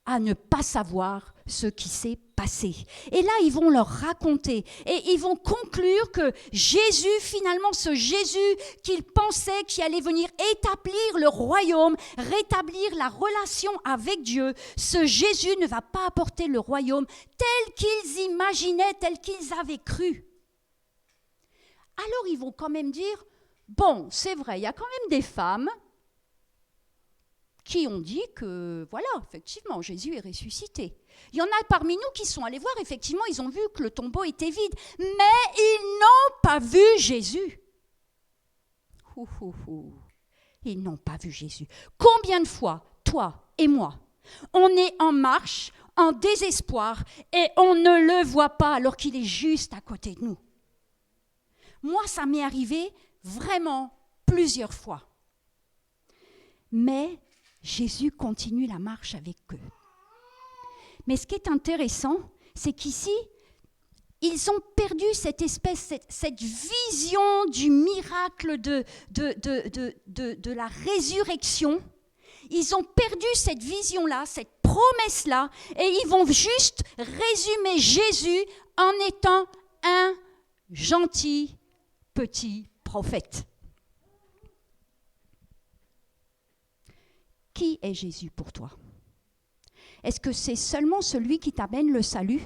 à ne pas savoir ce qui s'est passé. Et là, ils vont leur raconter et ils vont conclure que Jésus, finalement, ce Jésus qu'ils pensaient qui allait venir établir le royaume, rétablir la relation avec Dieu, ce Jésus ne va pas apporter le royaume tel qu'ils imaginaient, tel qu'ils avaient cru. Alors, ils vont quand même dire, bon, c'est vrai, il y a quand même des femmes qui ont dit que, voilà, effectivement, Jésus est ressuscité. Il y en a parmi nous qui sont allés voir, effectivement, ils ont vu que le tombeau était vide, mais ils n'ont pas vu Jésus. Ils n'ont pas vu Jésus. Combien de fois, toi et moi, on est en marche, en désespoir, et on ne le voit pas alors qu'il est juste à côté de nous. Moi, ça m'est arrivé vraiment plusieurs fois. mais Jésus continue la marche avec eux. Mais ce qui est intéressant, c'est qu'ici, ils ont perdu cette vision du miracle de la résurrection. Ils ont perdu cette vision-là, cette promesse-là, et ils vont juste résumer Jésus en étant un gentil petit prophète. Qui est Jésus pour toi? Est-ce que c'est seulement celui qui t'amène le salut?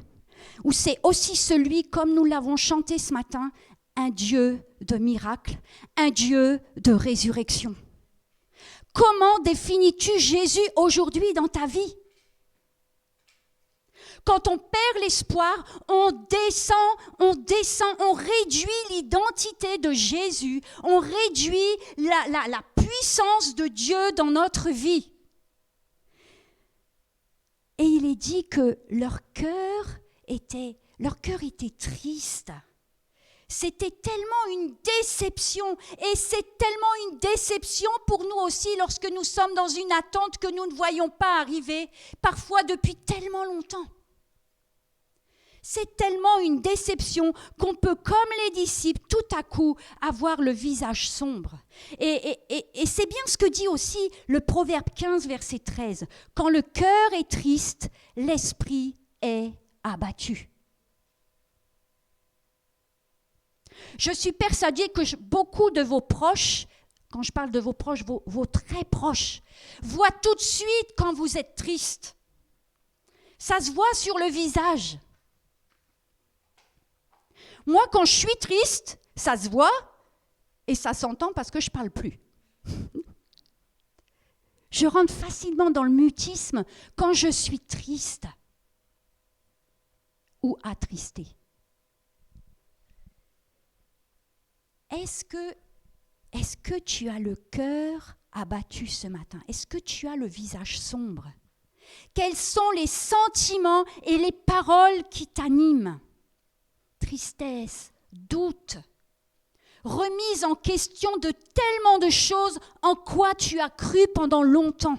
Ou c'est aussi celui, comme nous l'avons chanté ce matin, un Dieu de miracles, un Dieu de résurrection? Comment définis-tu Jésus aujourd'hui dans ta vie? Quand on perd l'espoir, on descend, on réduit l'identité de Jésus, on réduit la puissance de Dieu dans notre vie. Et il est dit que leur cœur était triste. C'était tellement une déception, et c'est tellement une déception pour nous aussi lorsque nous sommes dans une attente que nous ne voyons pas arriver, parfois depuis tellement longtemps. C'est tellement une déception qu'on peut, comme les disciples, tout à coup avoir le visage sombre. Et c'est bien ce que dit aussi le Proverbe 15, verset 13. Quand le cœur est triste, l'esprit est abattu. Je suis persuadée que beaucoup de vos proches, quand je parle de vos proches, vos très proches, voient tout de suite quand vous êtes triste. Ça se voit sur le visage. Moi, quand je suis triste, ça se voit et ça s'entend parce que je ne parle plus. Je rentre facilement dans le mutisme quand je suis triste ou attristée. Est-ce que tu as le cœur abattu ce matin? Est-ce que tu as le visage sombre? Quels sont les sentiments et les paroles qui t'animent? Tristesse, doute, remise en question de tellement de choses en quoi tu as cru pendant longtemps.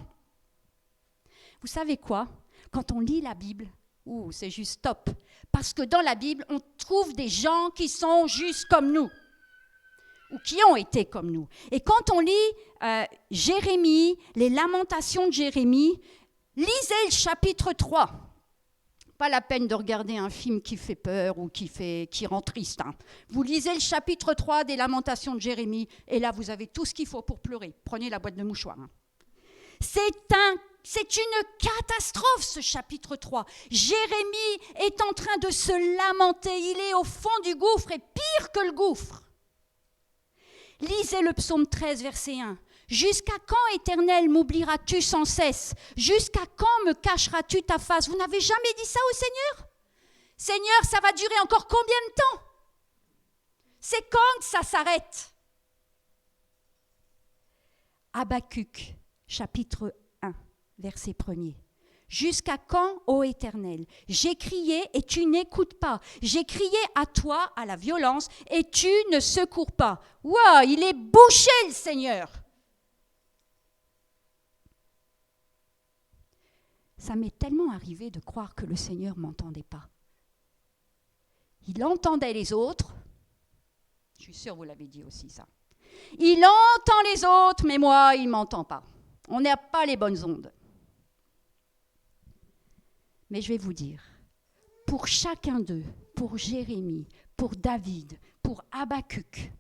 Vous savez quoi? Quand on lit la Bible, c'est juste top. Parce que dans la Bible, on trouve des gens qui sont juste comme nous. Ou qui ont été comme nous. Et quand on lit Jérémie, les lamentations de Jérémie, lisez le chapitre 3. Pas la peine de regarder un film qui fait peur ou qui rend triste. Hein. Vous lisez le chapitre 3 des lamentations de Jérémie, et là, vous avez tout ce qu'il faut pour pleurer. Prenez la boîte de mouchoirs. Hein. C'est une catastrophe, ce chapitre 3. Jérémie est en train de se lamenter. Il est au fond du gouffre, et pire que le gouffre. Lisez le psaume 13, verset 1. « Jusqu'à quand, Éternel, m'oublieras-tu sans cesse? Jusqu'à quand me cacheras-tu ta face ?» Vous n'avez jamais dit ça au Seigneur? Seigneur, ça va durer encore combien de temps? C'est quand que ça s'arrête? Habakkuk, chapitre 1, verset 1er. « Jusqu'à quand, ô Éternel? J'ai crié et tu n'écoutes pas. J'ai crié à toi, à la violence, et tu ne secours pas. » Waouh, il est bouché, le Seigneur. Ça m'est tellement arrivé de croire que le Seigneur ne m'entendait pas. Il entendait les autres. Je suis sûre que vous l'avez dit aussi, ça. Il entend les autres, mais moi, il ne m'entend pas. On n'a pas les bonnes ondes. Mais je vais vous dire, pour chacun d'eux, pour Jérémie, pour David, pour Habakkuk,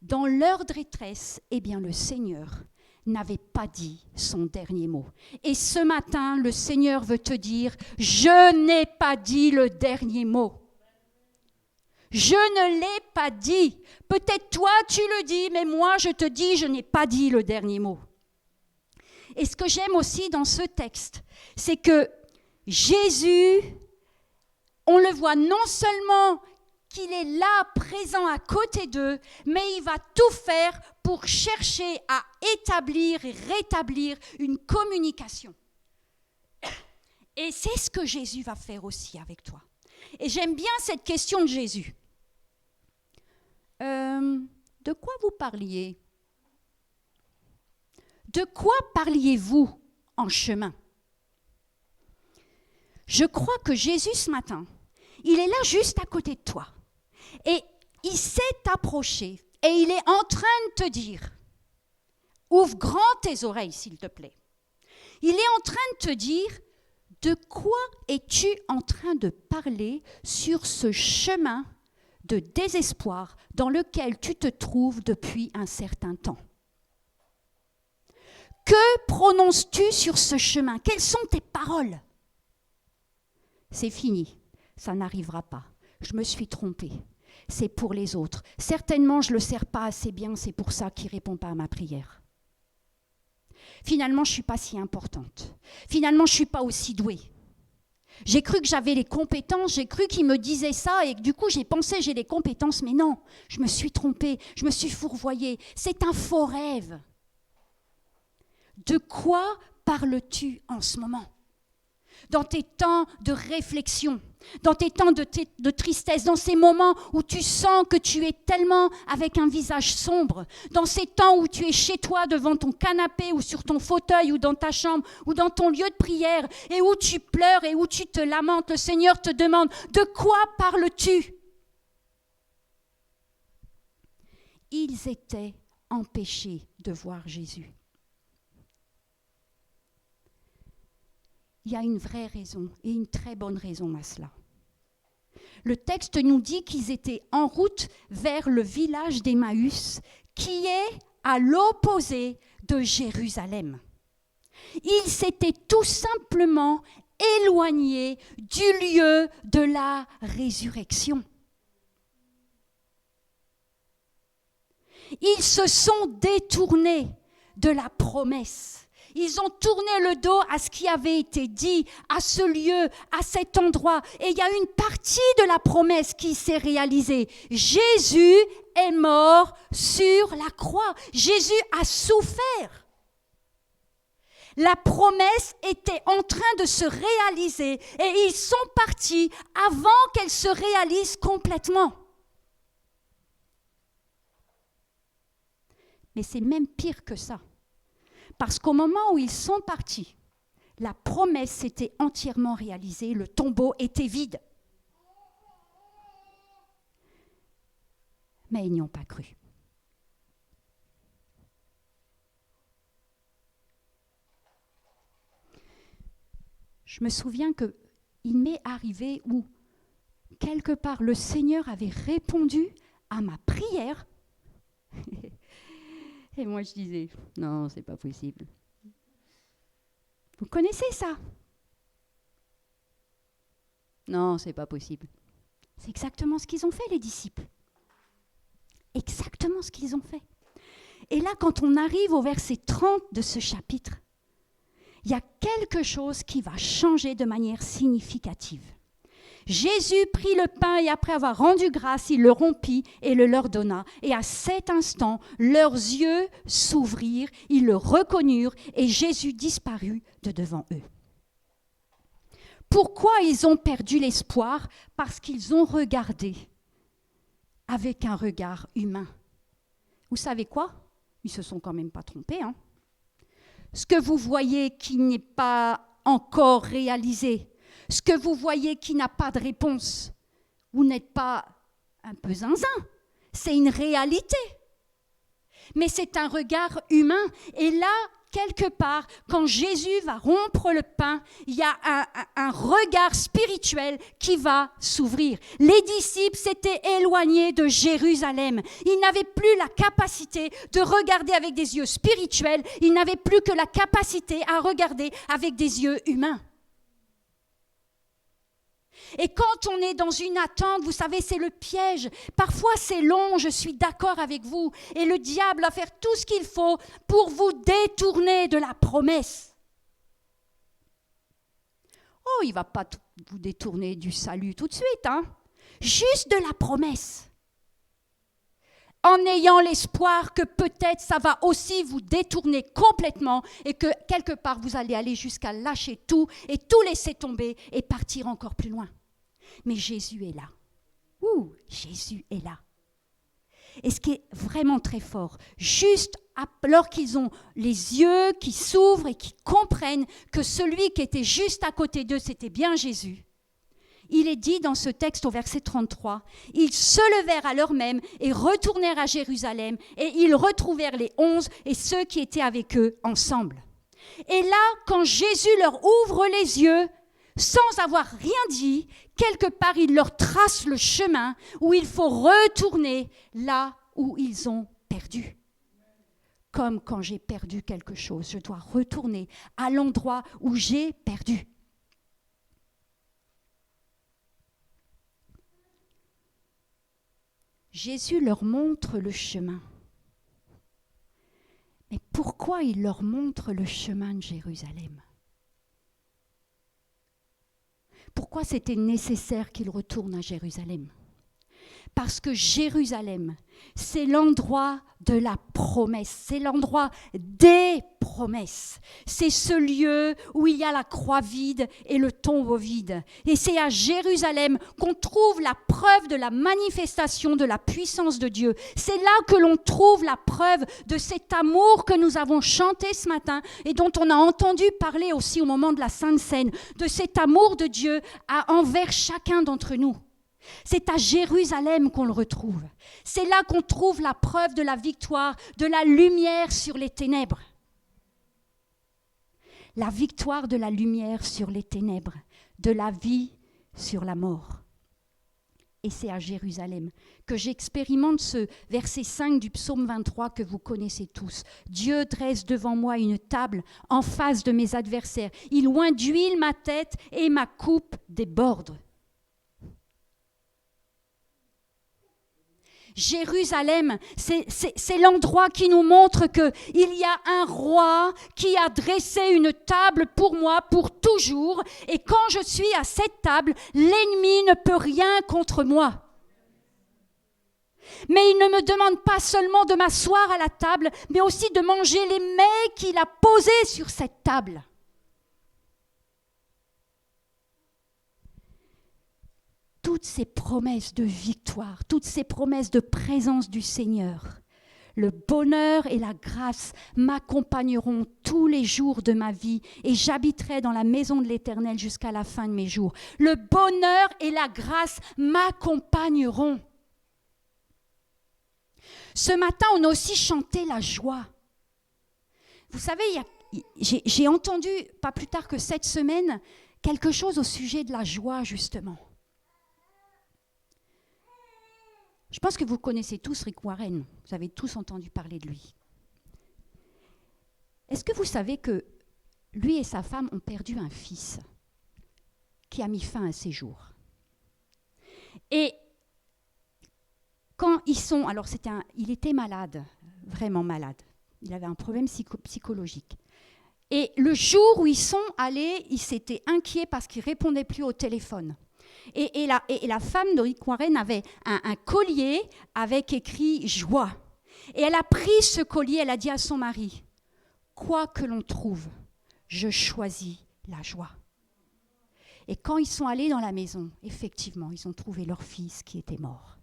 dans leur détresse, eh bien le Seigneur n'avait pas dit son dernier mot. Et ce matin, le Seigneur veut te dire, je n'ai pas dit le dernier mot. Je ne l'ai pas dit. Peut-être toi tu le dis, mais moi je te dis, je n'ai pas dit le dernier mot. Et ce que j'aime aussi dans ce texte, c'est que Jésus, on le voit non seulement qu'il est là, présent à côté d'eux, mais il va tout faire pour chercher à établir et rétablir une communication. Et c'est ce que Jésus va faire aussi avec toi. Et j'aime bien cette question de Jésus. De quoi vous parliez? De quoi parliez-vous en chemin? Je crois que Jésus ce matin, il est là juste à côté de toi. Et il s'est approché et il est en train de te dire, ouvre grand tes oreilles s'il te plaît. Il est en train de te dire, de quoi es-tu en train de parler sur ce chemin de désespoir dans lequel tu te trouves depuis un certain temps? Que prononces-tu sur ce chemin? Quelles sont tes paroles? C'est fini, ça n'arrivera pas. Je me suis trompée. C'est pour les autres. Certainement, je ne le sers pas assez bien, c'est pour ça qu'il ne répond pas à ma prière. Finalement, je ne suis pas si importante. Finalement, je ne suis pas aussi douée. J'ai cru que j'avais les compétences, j'ai cru qu'il me disait ça et du coup, j'ai pensé que j'ai les compétences, mais non, je me suis trompée, je me suis fourvoyée. C'est un faux rêve. De quoi parles-tu en ce moment? Dans tes temps de réflexion, dans tes temps de tristesse, dans ces moments où tu sens que tu es tellement avec un visage sombre, dans ces temps où tu es chez toi devant ton canapé ou sur ton fauteuil ou dans ta chambre ou dans ton lieu de prière et où tu pleures et où tu te lamentes, le Seigneur te demande, de quoi parles-tu? Ils étaient empêchés de voir Jésus. Il y a une vraie raison et une très bonne raison à cela. Le texte nous dit qu'ils étaient en route vers le village d'Emmaüs, qui est à l'opposé de Jérusalem. Ils s'étaient tout simplement éloignés du lieu de la résurrection. Ils se sont détournés de la promesse. Ils ont tourné le dos à ce qui avait été dit, à ce lieu, à cet endroit. Et il y a une partie de la promesse qui s'est réalisée. Jésus est mort sur la croix. Jésus a souffert. La promesse était en train de se réaliser et ils sont partis avant qu'elle se réalise complètement. Mais c'est même pire que ça. Parce qu'au moment où ils sont partis, la promesse s'était entièrement réalisée, le tombeau était vide. Mais ils n'y ont pas cru. Je me souviens qu'il m'est arrivé où, quelque part, le Seigneur avait répondu à ma prière. Et moi, je disais, non, c'est pas possible. Vous connaissez ça? Non, c'est pas possible. C'est exactement ce qu'ils ont fait, les disciples. Exactement ce qu'ils ont fait. Et là, quand on arrive au verset 30 de ce chapitre, il y a quelque chose qui va changer de manière significative. Jésus prit le pain et après avoir rendu grâce, il le rompit et le leur donna. Et à cet instant, leurs yeux s'ouvrirent, ils le reconnurent et Jésus disparut de devant eux. Pourquoi ils ont perdu l'espoir? Parce qu'ils ont regardé avec un regard humain. Vous savez quoi? Ils ne se sont quand même pas trompés. Ce que vous voyez qui n'est pas encore réalisé, ce que vous voyez qui n'a pas de réponse, vous n'êtes pas un peu zinzin, c'est une réalité. Mais c'est un regard humain. Et là, quelque part, quand Jésus va rompre le pain, il y a un regard spirituel qui va s'ouvrir. Les disciples s'étaient éloignés de Jérusalem. Ils n'avaient plus la capacité de regarder avec des yeux spirituels. Ils n'avaient plus que la capacité à regarder avec des yeux humains. Et quand on est dans une attente, vous savez, c'est le piège. Parfois, c'est long, je suis d'accord avec vous. Et le diable va faire tout ce qu'il faut pour vous détourner de la promesse. Oh, il ne va pas vous détourner du salut tout de suite, juste de la promesse. En ayant l'espoir que peut-être ça va aussi vous détourner complètement et que quelque part vous allez aller jusqu'à lâcher tout et tout laisser tomber et partir encore plus loin. Mais Jésus est là. Jésus est là. Et ce qui est vraiment très fort, juste alors qu'ils ont les yeux qui s'ouvrent et qui comprennent que celui qui était juste à côté d'eux, c'était bien Jésus, il est dit dans ce texte au verset 33, « Ils se levèrent à l'heure même et retournèrent à Jérusalem, et ils retrouvèrent les 11 et ceux qui étaient avec eux ensemble. » Et là, quand Jésus leur ouvre les yeux, sans avoir rien dit, quelque part, il leur trace le chemin où il faut retourner là où ils ont perdu. Comme quand j'ai perdu quelque chose, je dois retourner à l'endroit où j'ai perdu. Jésus leur montre le chemin. Mais pourquoi il leur montre le chemin de Jérusalem ? Pourquoi c'était nécessaire qu'ils retournent à Jérusalem ? Parce que Jérusalem, c'est l'endroit de la promesse, c'est l'endroit des promesses. C'est ce lieu où il y a la croix vide et le tombeau vide. Et c'est à Jérusalem qu'on trouve la preuve de la manifestation de la puissance de Dieu. C'est là que l'on trouve la preuve de cet amour que nous avons chanté ce matin et dont on a entendu parler aussi au moment de la Sainte Seine, de cet amour de Dieu envers chacun d'entre nous. C'est à Jérusalem qu'on le retrouve. C'est là qu'on trouve la preuve de la victoire, de la lumière sur les ténèbres. La victoire de la lumière sur les ténèbres, de la vie sur la mort. Et c'est à Jérusalem que j'expérimente ce verset 5 du psaume 23 que vous connaissez tous. Dieu dresse devant moi une table en face de mes adversaires. Il oint d'huile ma tête et ma coupe déborde. Jérusalem, c'est l'endroit qui nous montre qu'il y a un roi qui a dressé une table pour moi pour toujours. Et quand je suis à cette table, l'ennemi ne peut rien contre moi. Mais il ne me demande pas seulement de m'asseoir à la table, mais aussi de manger les mets qu'il a posés sur cette table. Toutes ces promesses de victoire, toutes ces promesses de présence du Seigneur, le bonheur et la grâce m'accompagneront tous les jours de ma vie et j'habiterai dans la maison de l'Éternel jusqu'à la fin de mes jours. Le bonheur et la grâce m'accompagneront. Ce matin, on a aussi chanté la joie. Vous savez, j'ai entendu, pas plus tard que cette semaine, quelque chose au sujet de la joie, justement. Je pense que vous connaissez tous Rick Warren. Vous avez tous entendu parler de lui. Est-ce que vous savez que lui et sa femme ont perdu un fils qui a mis fin à ses jours? Et quand ils sont... Alors, il était malade, vraiment malade. Il avait un problème psychologique. Et le jour où ils sont allés, ils s'étaient inquiets parce qu'ils ne répondaient plus au téléphone. Et la femme de Rick Warren avait un collier avec écrit « joie ». Et elle a pris ce collier, elle a dit à son mari « Quoi que l'on trouve, je choisis la joie ». Et quand ils sont allés dans la maison, effectivement, ils ont trouvé leur fils qui était mort.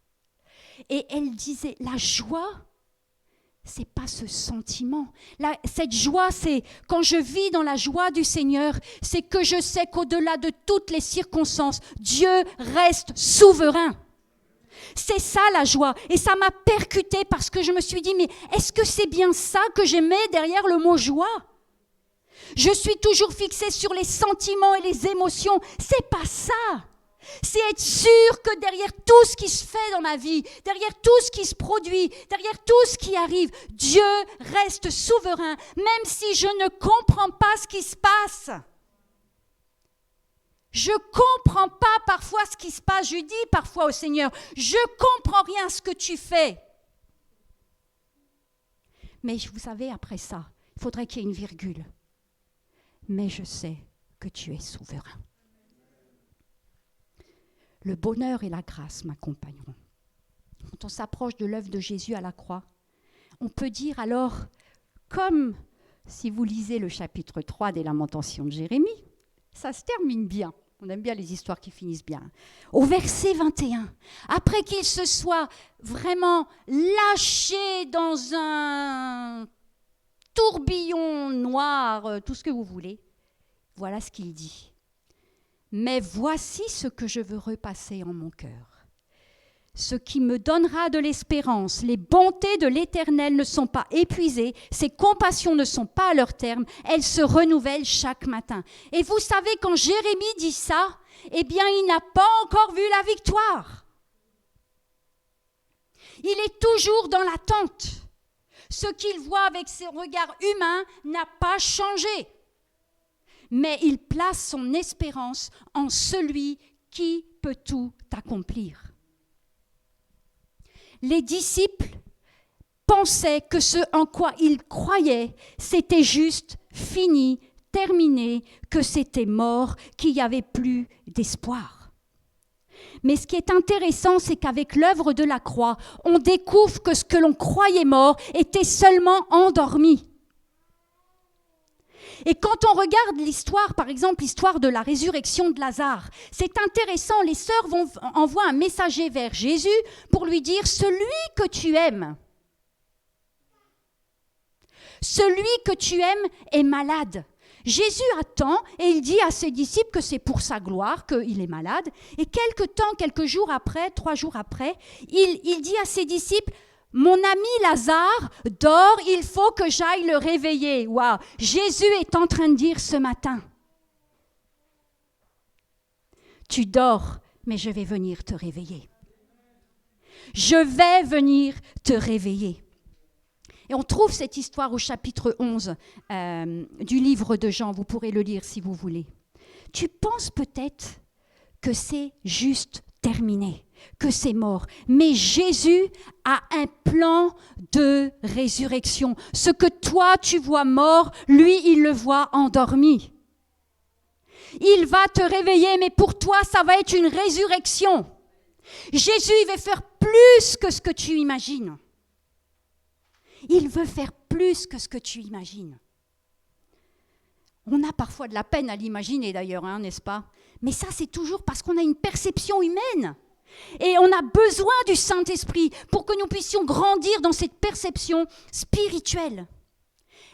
Et elle disait « La joie ». C'est pas ce sentiment. Cette joie, c'est quand je vis dans la joie du Seigneur, c'est que je sais qu'au-delà de toutes les circonstances, Dieu reste souverain. C'est ça la joie. Et ça m'a percuté parce que je me suis dit, mais est-ce que c'est bien ça que j'aimais derrière le mot joie ? Je suis toujours fixée sur les sentiments et les émotions. C'est pas ça. C'est être sûr que derrière tout ce qui se fait dans ma vie, derrière tout ce qui se produit, derrière tout ce qui arrive, Dieu reste souverain, même si je ne comprends pas ce qui se passe. Je ne comprends pas parfois ce qui se passe. Je dis parfois au Seigneur, je ne comprends rien à ce que tu fais. Mais vous savez, après ça, il faudrait qu'il y ait une virgule. Mais je sais que tu es souverain. Le bonheur et la grâce m'accompagneront. Quand on s'approche de l'œuvre de Jésus à la croix, on peut dire alors, comme si vous lisez le chapitre 3 des Lamentations de Jérémie, ça se termine bien. On aime bien les histoires qui finissent bien. Au verset 21, après qu'il se soit vraiment lâché dans un tourbillon noir, tout ce que vous voulez. Voilà ce qu'il dit. Mais voici ce que je veux repasser en mon cœur. Ce qui me donnera de l'espérance. Les bontés de l'Éternel ne sont pas épuisées, ses compassions ne sont pas à leur terme, elles se renouvellent chaque matin. Et vous savez, quand Jérémie dit ça, eh bien, il n'a pas encore vu la victoire. Il est toujours dans l'attente. Ce qu'il voit avec ses regards humains n'a pas changé. Mais il place son espérance en celui qui peut tout accomplir. Les disciples pensaient que ce en quoi ils croyaient, c'était juste fini, terminé, que c'était mort, qu'il n'y avait plus d'espoir. Mais ce qui est intéressant, c'est qu'avec l'œuvre de la croix, on découvre que ce que l'on croyait mort était seulement endormi. Et quand on regarde l'histoire, par exemple l'histoire de la résurrection de Lazare, c'est intéressant, les sœurs envoient un messager vers Jésus pour lui dire « Celui que tu aimes, est malade ». Jésus attend et il dit à ses disciples que c'est pour sa gloire qu'il est malade. Et quelques jours après, 3 jours après, il dit à ses disciples « Mon ami Lazare dort, il faut que j'aille le réveiller. » Waouh, Jésus est en train de dire ce matin « Tu dors, mais je vais venir te réveiller. Je vais venir te réveiller. » Et on trouve cette histoire au chapitre 11 du livre de Jean. Vous pourrez le lire si vous voulez. Tu penses peut-être que c'est juste terminé, que c'est mort. Mais Jésus a un plan de résurrection. Ce que toi, tu vois mort, lui, il le voit endormi. Il va te réveiller, mais pour toi, ça va être une résurrection. Jésus, il va faire plus que ce que tu imagines. Il veut faire plus que ce que tu imagines. On a parfois de la peine à l'imaginer d'ailleurs, n'est-ce pas? Mais ça, c'est toujours parce qu'on a une perception humaine. Et on a besoin du Saint-Esprit pour que nous puissions grandir dans cette perception spirituelle.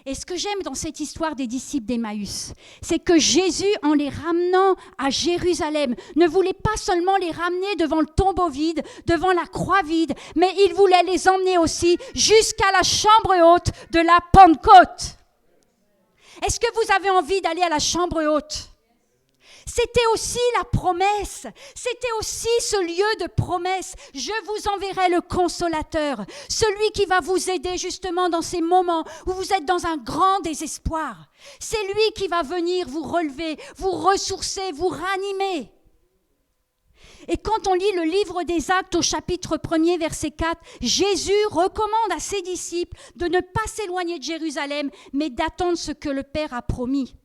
Et ce que j'aime dans cette histoire des disciples d'Emmaüs, c'est que Jésus, en les ramenant à Jérusalem, ne voulait pas seulement les ramener devant le tombeau vide, devant la croix vide, mais il voulait les emmener aussi jusqu'à la chambre haute de la Pentecôte. Est-ce que vous avez envie d'aller à la chambre haute? C'était aussi la promesse, c'était aussi ce lieu de promesse. Je vous enverrai le consolateur, celui qui va vous aider justement dans ces moments où vous êtes dans un grand désespoir. C'est lui qui va venir vous relever, vous ressourcer, vous ranimer. Et quand on lit le livre des Actes au chapitre 1er, verset 4, Jésus recommande à ses disciples de ne pas s'éloigner de Jérusalem, mais d'attendre ce que le Père a promis.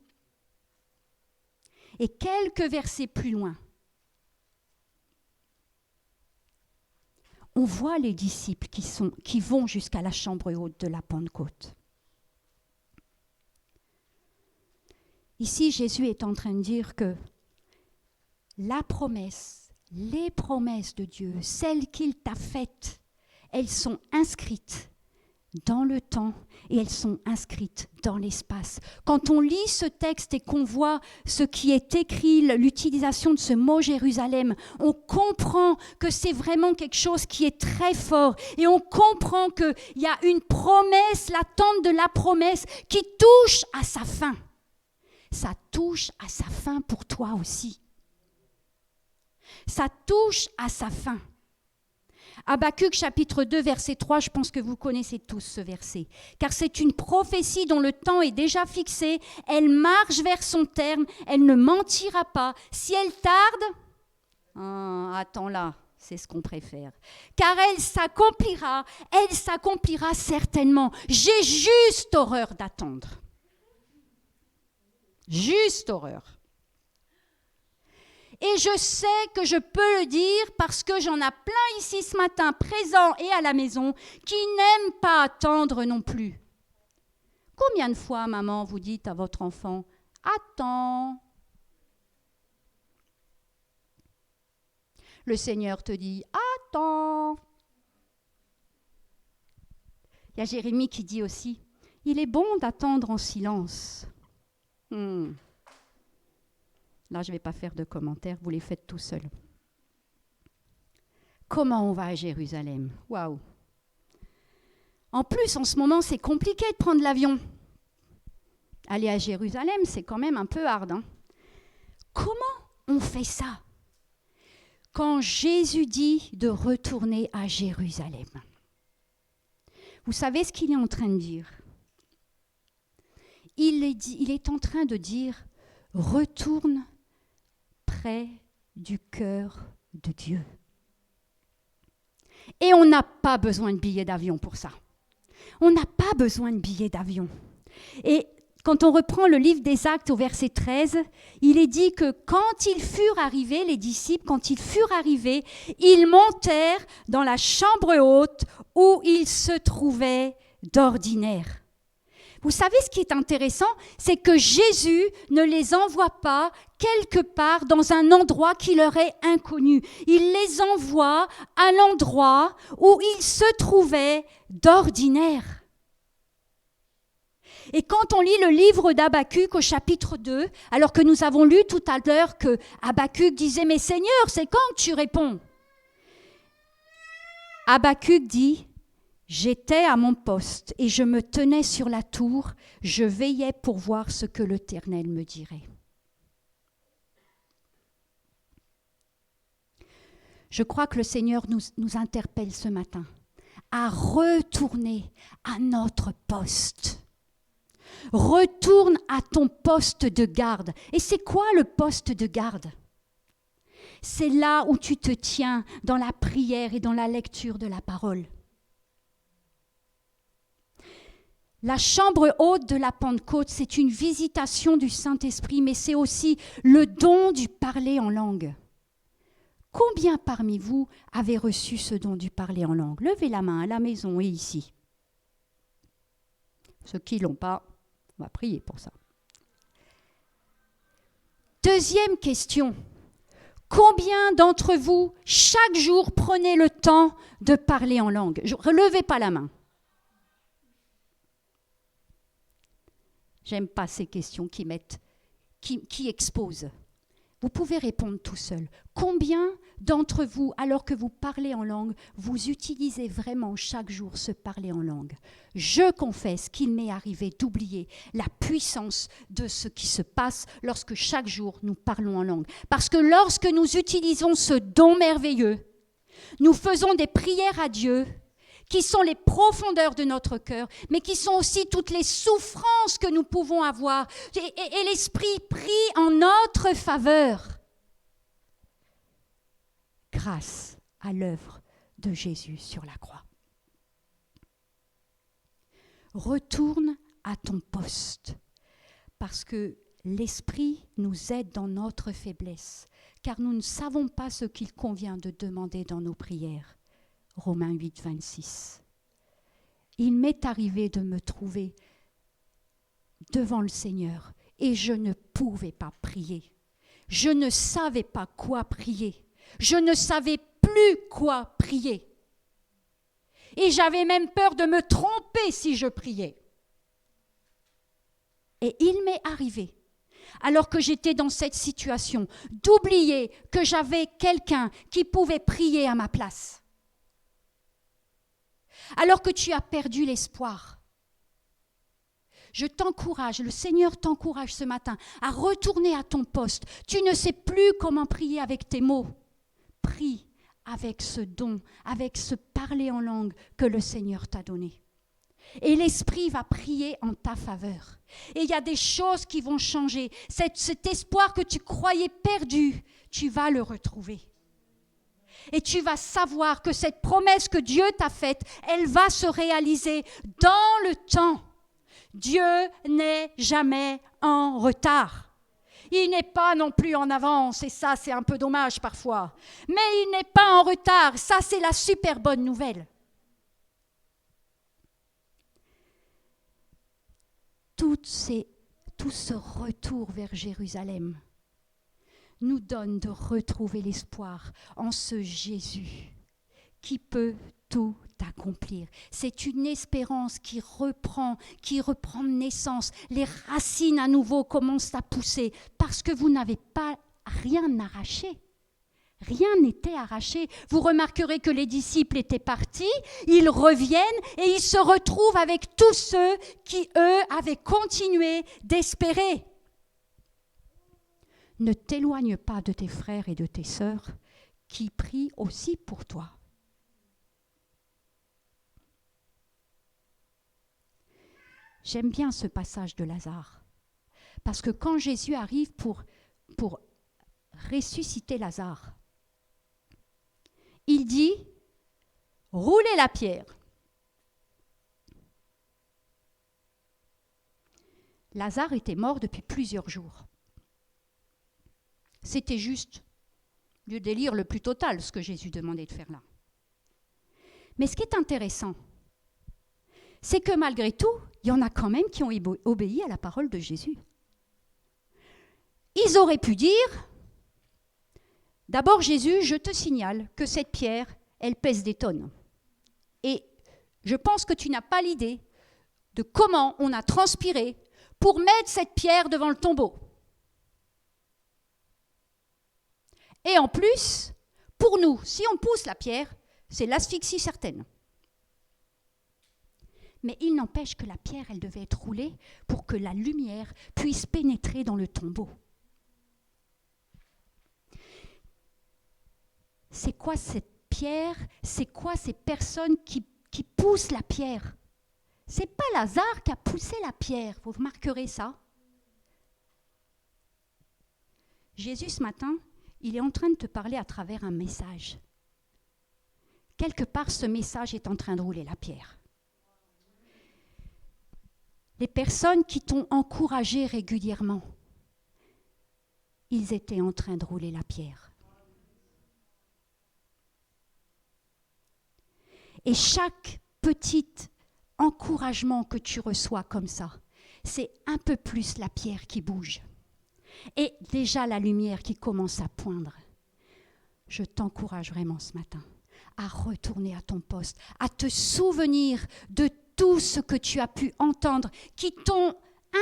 Et quelques versets plus loin, on voit les disciples qui vont jusqu'à la chambre haute de la Pentecôte. Ici, Jésus est en train de dire que la promesse, les promesses de Dieu, celles qu'il t'a faites, elles sont inscrites dans le temps et elles sont inscrites dans l'espace. Quand on lit ce texte et qu'on voit ce qui est écrit, l'utilisation de ce mot Jérusalem, on comprend que c'est vraiment quelque chose qui est très fort et on comprend qu'il y a une promesse, l'attente de la promesse qui touche à sa fin. Ça touche à sa fin pour toi aussi. Ça touche à sa fin. Habakkuk chapitre 2 verset 3, je pense que vous connaissez tous ce verset. Car c'est une prophétie dont le temps est déjà fixé, elle marche vers son terme, elle ne mentira pas. Si elle tarde, attends-la, c'est ce qu'on préfère. Car elle s'accomplira certainement. J'ai juste horreur d'attendre. Juste horreur. Et je sais que je peux le dire parce que j'en ai plein ici ce matin, présents et à la maison, qui n'aiment pas attendre non plus. Combien de fois, maman, vous dites à votre enfant « Attends ». Le Seigneur te dit « Attends ». Il y a Jérémie qui dit aussi il est bon d'attendre en silence. Là, je ne vais pas faire de commentaires, vous les faites tout seul. Comment on va à Jérusalem? Waouh! En plus, en ce moment, c'est compliqué de prendre l'avion. Aller à Jérusalem, c'est quand même un peu hard. Hein? Comment on fait ça? Quand Jésus dit de retourner à Jérusalem, vous savez ce qu'il est en train de dire? Il est en train de dire, retourne près du cœur de Dieu. Et on n'a pas besoin de billets d'avion pour ça. On n'a pas besoin de billets d'avion. Et quand on reprend le livre des Actes au verset 13, il est dit que quand ils furent arrivés, les disciples, quand ils furent arrivés, ils montèrent dans la chambre haute où ils se trouvaient d'ordinaire. Vous savez ce qui est intéressant, c'est que Jésus ne les envoie pas quelque part dans un endroit qui leur est inconnu. Il les envoie à l'endroit où ils se trouvaient d'ordinaire. Et quand on lit le livre d'Habakkuk au chapitre 2, alors que nous avons lu tout à l'heure que Habakkuk disait « Mais Seigneur, c'est quand que tu réponds ?» Habakkuk dit « J'étais à mon poste et je me tenais sur la tour, je veillais pour voir ce que l'Éternel me dirait. » Je crois que le Seigneur nous interpelle ce matin à retourner à notre poste. Retourne à ton poste de garde. Et c'est quoi le poste de garde? C'est là où tu te tiens dans la prière et dans la lecture de la parole. La chambre haute de la Pentecôte, c'est une visitation du Saint-Esprit, mais c'est aussi le don du parler en langue. Combien parmi vous avez reçu ce don du parler en langue? Levez la main à la maison et ici. Ceux qui ne l'ont pas, on va prier pour ça. Deuxième question. Combien d'entre vous, chaque jour, prenez le temps de parler en langue? Relevez pas la main. J'aime pas ces questions qui exposent. Vous pouvez répondre tout seul. Combien d'entre vous, alors que vous parlez en langue, vous utilisez vraiment chaque jour ce parler en langue? Je confesse qu'il m'est arrivé d'oublier la puissance de ce qui se passe lorsque chaque jour nous parlons en langue. Parce que lorsque nous utilisons ce don merveilleux, nous faisons des prières à Dieu qui sont les profondeurs de notre cœur, mais qui sont aussi toutes les souffrances que nous pouvons avoir. Et l'Esprit prie en notre faveur grâce à l'œuvre de Jésus sur la croix. Retourne à ton poste, parce que l'Esprit nous aide dans notre faiblesse, car nous ne savons pas ce qu'il convient de demander dans nos prières. Romains 8, 26. Il m'est arrivé de me trouver devant le Seigneur et je ne pouvais pas prier. Je ne savais pas quoi prier. Je ne savais plus quoi prier. Et j'avais même peur de me tromper si je priais. Et il m'est arrivé, alors que j'étais dans cette situation, d'oublier que j'avais quelqu'un qui pouvait prier à ma place. Alors que tu as perdu l'espoir, je t'encourage, le Seigneur t'encourage ce matin à retourner à ton poste. Tu ne sais plus comment prier avec tes mots. Prie avec ce don, avec ce parler en langue que le Seigneur t'a donné. Et l'Esprit va prier en ta faveur. Et il y a des choses qui vont changer. Cet espoir que tu croyais perdu, tu vas le retrouver. Et tu vas savoir que cette promesse que Dieu t'a faite, elle va se réaliser dans le temps. Dieu n'est jamais en retard. Il n'est pas non plus en avance, et ça, c'est un peu dommage parfois. Mais il n'est pas en retard. Ça, c'est la super bonne nouvelle. Tout ce retour vers Jérusalem nous donne de retrouver l'espoir en ce Jésus qui peut tout accomplir. C'est une espérance qui reprend naissance. Les racines à nouveau commencent à pousser parce que vous n'avez pas rien arraché. Rien n'était arraché. Vous remarquerez que les disciples étaient partis, ils reviennent et ils se retrouvent avec tous ceux qui, eux, avaient continué d'espérer. Ne t'éloigne pas de tes frères et de tes sœurs qui prient aussi pour toi. J'aime bien ce passage de Lazare, parce que quand Jésus arrive pour ressusciter Lazare, il dit « roulez la pierre ». Lazare était mort depuis plusieurs jours. C'était juste du délire le plus total, ce que Jésus demandait de faire là. Mais ce qui est intéressant, c'est que malgré tout, il y en a quand même qui ont obéi à la parole de Jésus. Ils auraient pu dire, d'abord Jésus, je te signale que cette pierre, elle pèse des tonnes. Et je pense que tu n'as pas l'idée de comment on a transpiré pour mettre cette pierre devant le tombeau. Et en plus, pour nous, si on pousse la pierre, c'est l'asphyxie certaine. Mais il n'empêche que la pierre, elle devait être roulée pour que la lumière puisse pénétrer dans le tombeau. C'est quoi cette pierre? C'est quoi ces personnes qui poussent la pierre? C'est pas Lazare qui a poussé la pierre, vous remarquerez ça. Jésus, ce matin, il est en train de te parler à travers un message. Quelque part, ce message est en train de rouler la pierre. Les personnes qui t'ont encouragé régulièrement, ils étaient en train de rouler la pierre. Et chaque petit encouragement que tu reçois comme ça, c'est un peu plus la pierre qui bouge. Et déjà la lumière qui commence à poindre. Je t'encourage vraiment ce matin à retourner à ton poste, à te souvenir de tout ce que tu as pu entendre, qui t'ont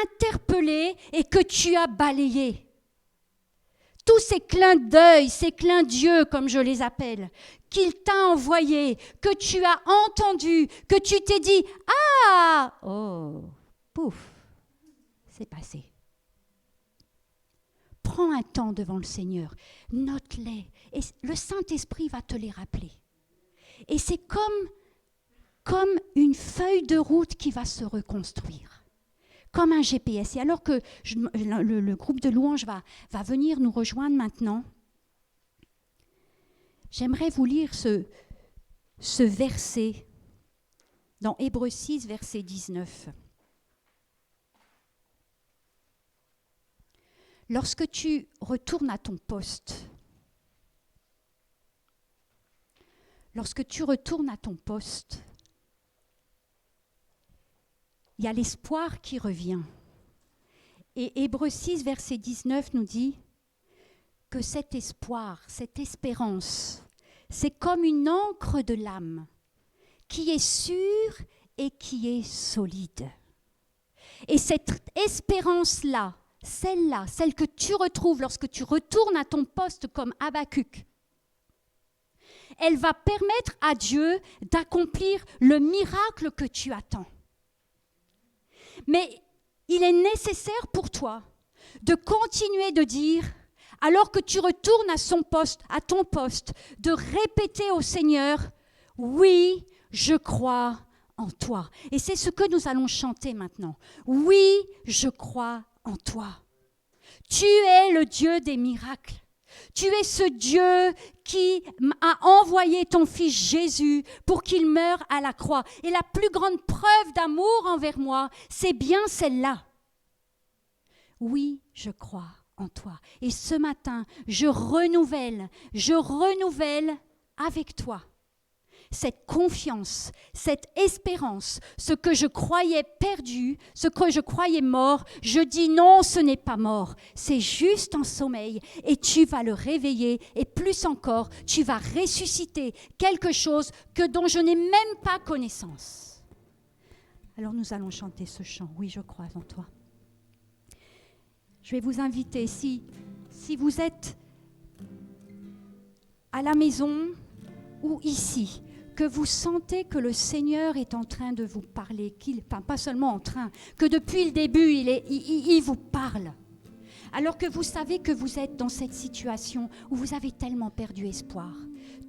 interpellé et que tu as balayé. Tous ces clins d'œil, ces clins d'yeux, comme je les appelle, qu'il t'a envoyés, que tu as entendus, que tu t'es dit « Ah !» Oh, pouf, c'est passé. Prends un temps devant le Seigneur, note-les, et le Saint-Esprit va te les rappeler. Et c'est comme une feuille de route qui va se reconstruire, comme un GPS. Et alors que le groupe de louanges va venir nous rejoindre maintenant, j'aimerais vous lire ce verset dans Hébreux 6, verset 19. Lorsque tu retournes à ton poste, il y a l'espoir qui revient. Et Hébreux 6, verset 19 nous dit que cet espoir, cette espérance, c'est comme une ancre de l'âme qui est sûre et qui est solide. Et cette espérance-là, celle que tu retrouves lorsque tu retournes à ton poste comme Habakkuk, elle va permettre à Dieu d'accomplir le miracle que tu attends. Mais il est nécessaire pour toi de continuer de dire, alors que tu retournes à ton poste, de répéter au Seigneur, « Oui, je crois en toi. » Et c'est ce que nous allons chanter maintenant. « Oui, je crois en toi. Tu es le Dieu des miracles. Tu es ce Dieu qui a envoyé ton Fils Jésus pour qu'il meure à la croix. Et la plus grande preuve d'amour envers moi, c'est bien celle-là. Oui, je crois en toi. Et ce matin, je renouvelle avec toi cette confiance, cette espérance, ce que je croyais perdu, ce que je croyais mort, je dis non, ce n'est pas mort, c'est juste un sommeil et tu vas le réveiller et plus encore, tu vas ressusciter quelque chose dont je n'ai même pas connaissance. Alors nous allons chanter ce chant, oui je crois en toi. Je vais vous inviter, si vous êtes à la maison ou ici, que vous sentez que le Seigneur est en train de vous parler, pas seulement en train, que depuis le début, il vous parle. Alors que vous savez que vous êtes dans cette situation où vous avez tellement perdu espoir.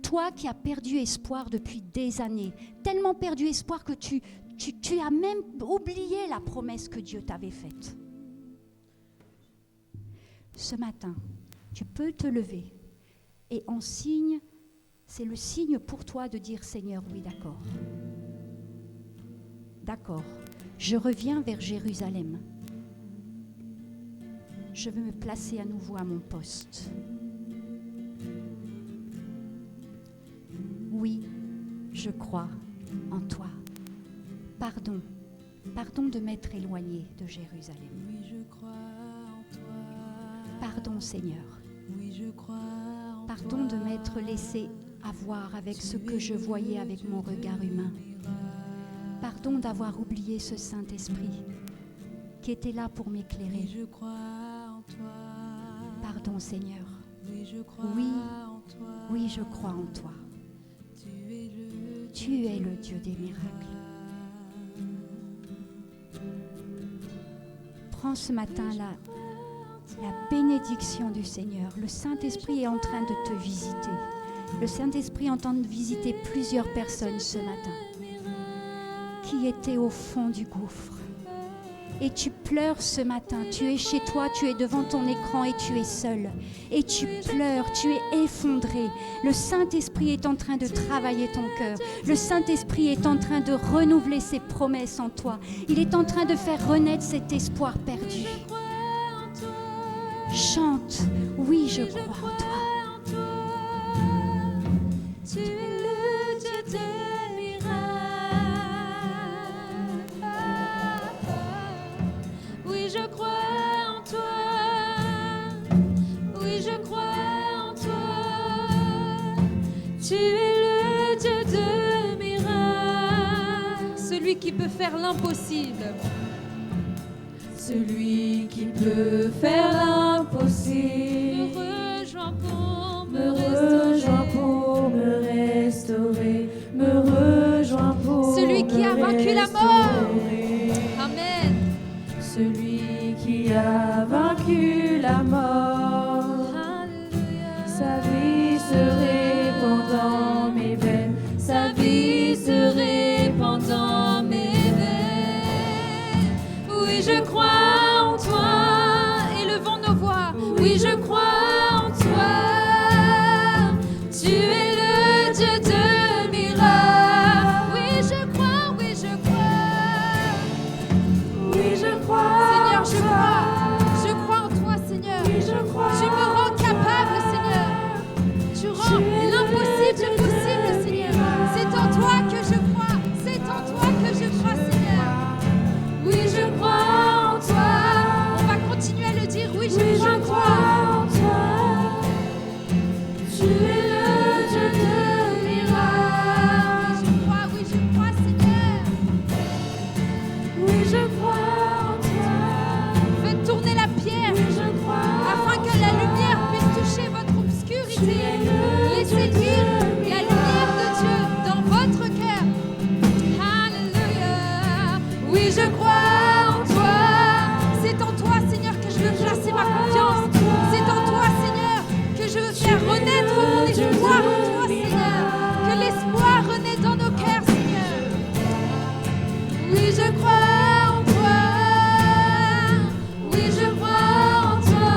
Toi qui as perdu espoir depuis des années, tellement perdu espoir que tu as même oublié la promesse que Dieu t'avait faite. Ce matin, tu peux te lever et en signe, c'est le signe pour toi de dire Seigneur, oui, d'accord. D'accord, je reviens vers Jérusalem. Je veux me placer à nouveau à mon poste. Oui, je crois en toi. Pardon de m'être éloigné de Jérusalem. Oui, je crois en toi. Pardon, Seigneur. Oui, je crois en Pardon toi. de m'être laissé avoir avec ce que je voyais avec mon regard humain. Pardon d'avoir oublié ce Saint-Esprit qui était là pour m'éclairer. Oui, je crois en toi. Pardon, Seigneur. Oui, je crois Oui, en toi. oui, je crois en toi. Tu es le Dieu des miracles. Prends ce matin la bénédiction du Seigneur. Le Saint-Esprit est en train de te visiter. Le Saint-Esprit est en train de visiter plusieurs personnes ce matin qui étaient au fond du gouffre. Et tu pleures ce matin. Tu es chez toi, tu es devant ton écran et tu es seul. Et tu pleures, tu es effondré. Le Saint-Esprit est en train de travailler ton cœur. Le Saint-Esprit est en train de renouveler ses promesses en toi. Il est en train de faire renaître cet espoir perdu. Chante, oui, je crois en toi. Tu es le Dieu des miracles. Oui, je crois en toi. Oui, je crois en toi. Tu es le Dieu de miracles. Celui qui peut faire l'impossible. Celui qui peut faire l'impossible. Me rejoins pour Me rejoins pour me restaurer. Me rejoins pour Celui qui a me vaincu la mort. restaurer. Amen. Celui qui a vaincu la mort. Alléluia. Sa vie se répand dans mes veines. Sa vie se répand dans mes veines. Oui, je crois en toi. Élevons nos voix. Oui, je crois en toi. Tu es le Dieu de miracles. Oui, je crois, oui, je crois. Oui, je crois. Seigneur, en je toi. crois. Je crois en toi, Seigneur. Oui, je crois. Tu me rends capable, Seigneur. Tu rends l'impossible possible, Seigneur. C'est en toi que je crois. C'est en toi que je crois, Seigneur. Oui, je crois en toi. On va continuer à le dire. Oui, je Oui, crois en je toi. crois en toi. Tu es le Dieu de miracles. Oui, je crois, Seigneur. Oui, je crois en toi. Faites tourner la pierre Oui, je crois. afin que la lumière puisse toucher votre obscurité. Laissez luire la lumière de Dieu dans votre cœur. Alléluia. Oui, je crois en toi. C'est en toi, Seigneur, que je veux placer ma confiance. C'est en toi, Seigneur, que je veux faire renaître mon espoir en toi, Seigneur. Que l'espoir renaisse dans nos cœurs, Seigneur. Oui, je crois en toi. Oui, je crois en toi.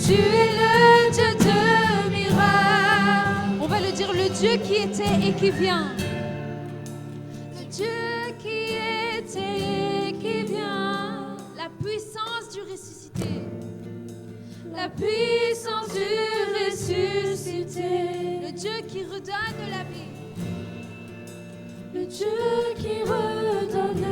Tu es le Dieu de miracles. On va le dire, le Dieu qui était et qui vient. Le Dieu qui était et qui vient. La puissance du ressuscité. La puissance du ressuscité. Le Dieu qui redonne la vie. Le Dieu qui redonne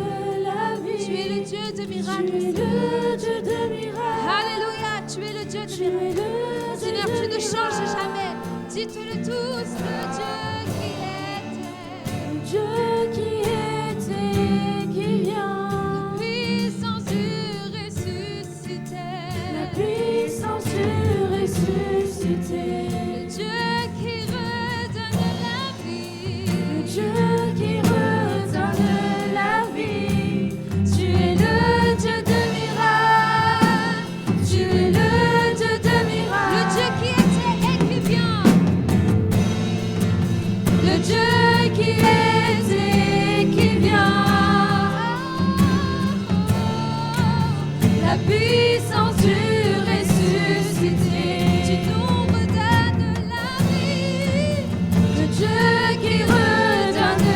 la vie. Tu es le Dieu de miracles. Tu es le Dieu de miracles. Alléluia, tu es le Dieu de Tu es miracles. le Dieu Seigneur, de tu ne changes miracles. jamais. Dites-le tous, le Dieu qui était. Le Dieu qui était, qui vient. La puissance du ressuscité. La puissance du ressuscité. Le Dieu qui redonne la vie. Le Dieu qui redonne la vie. Tu es le Dieu de miracles. Tu es le Dieu de Le miracles. Dieu qui était et qui vient. Le Dieu qui était, qui vient. La puissance du ressuscité. Tu nous redonnes la vie. Le Dieu qui redonne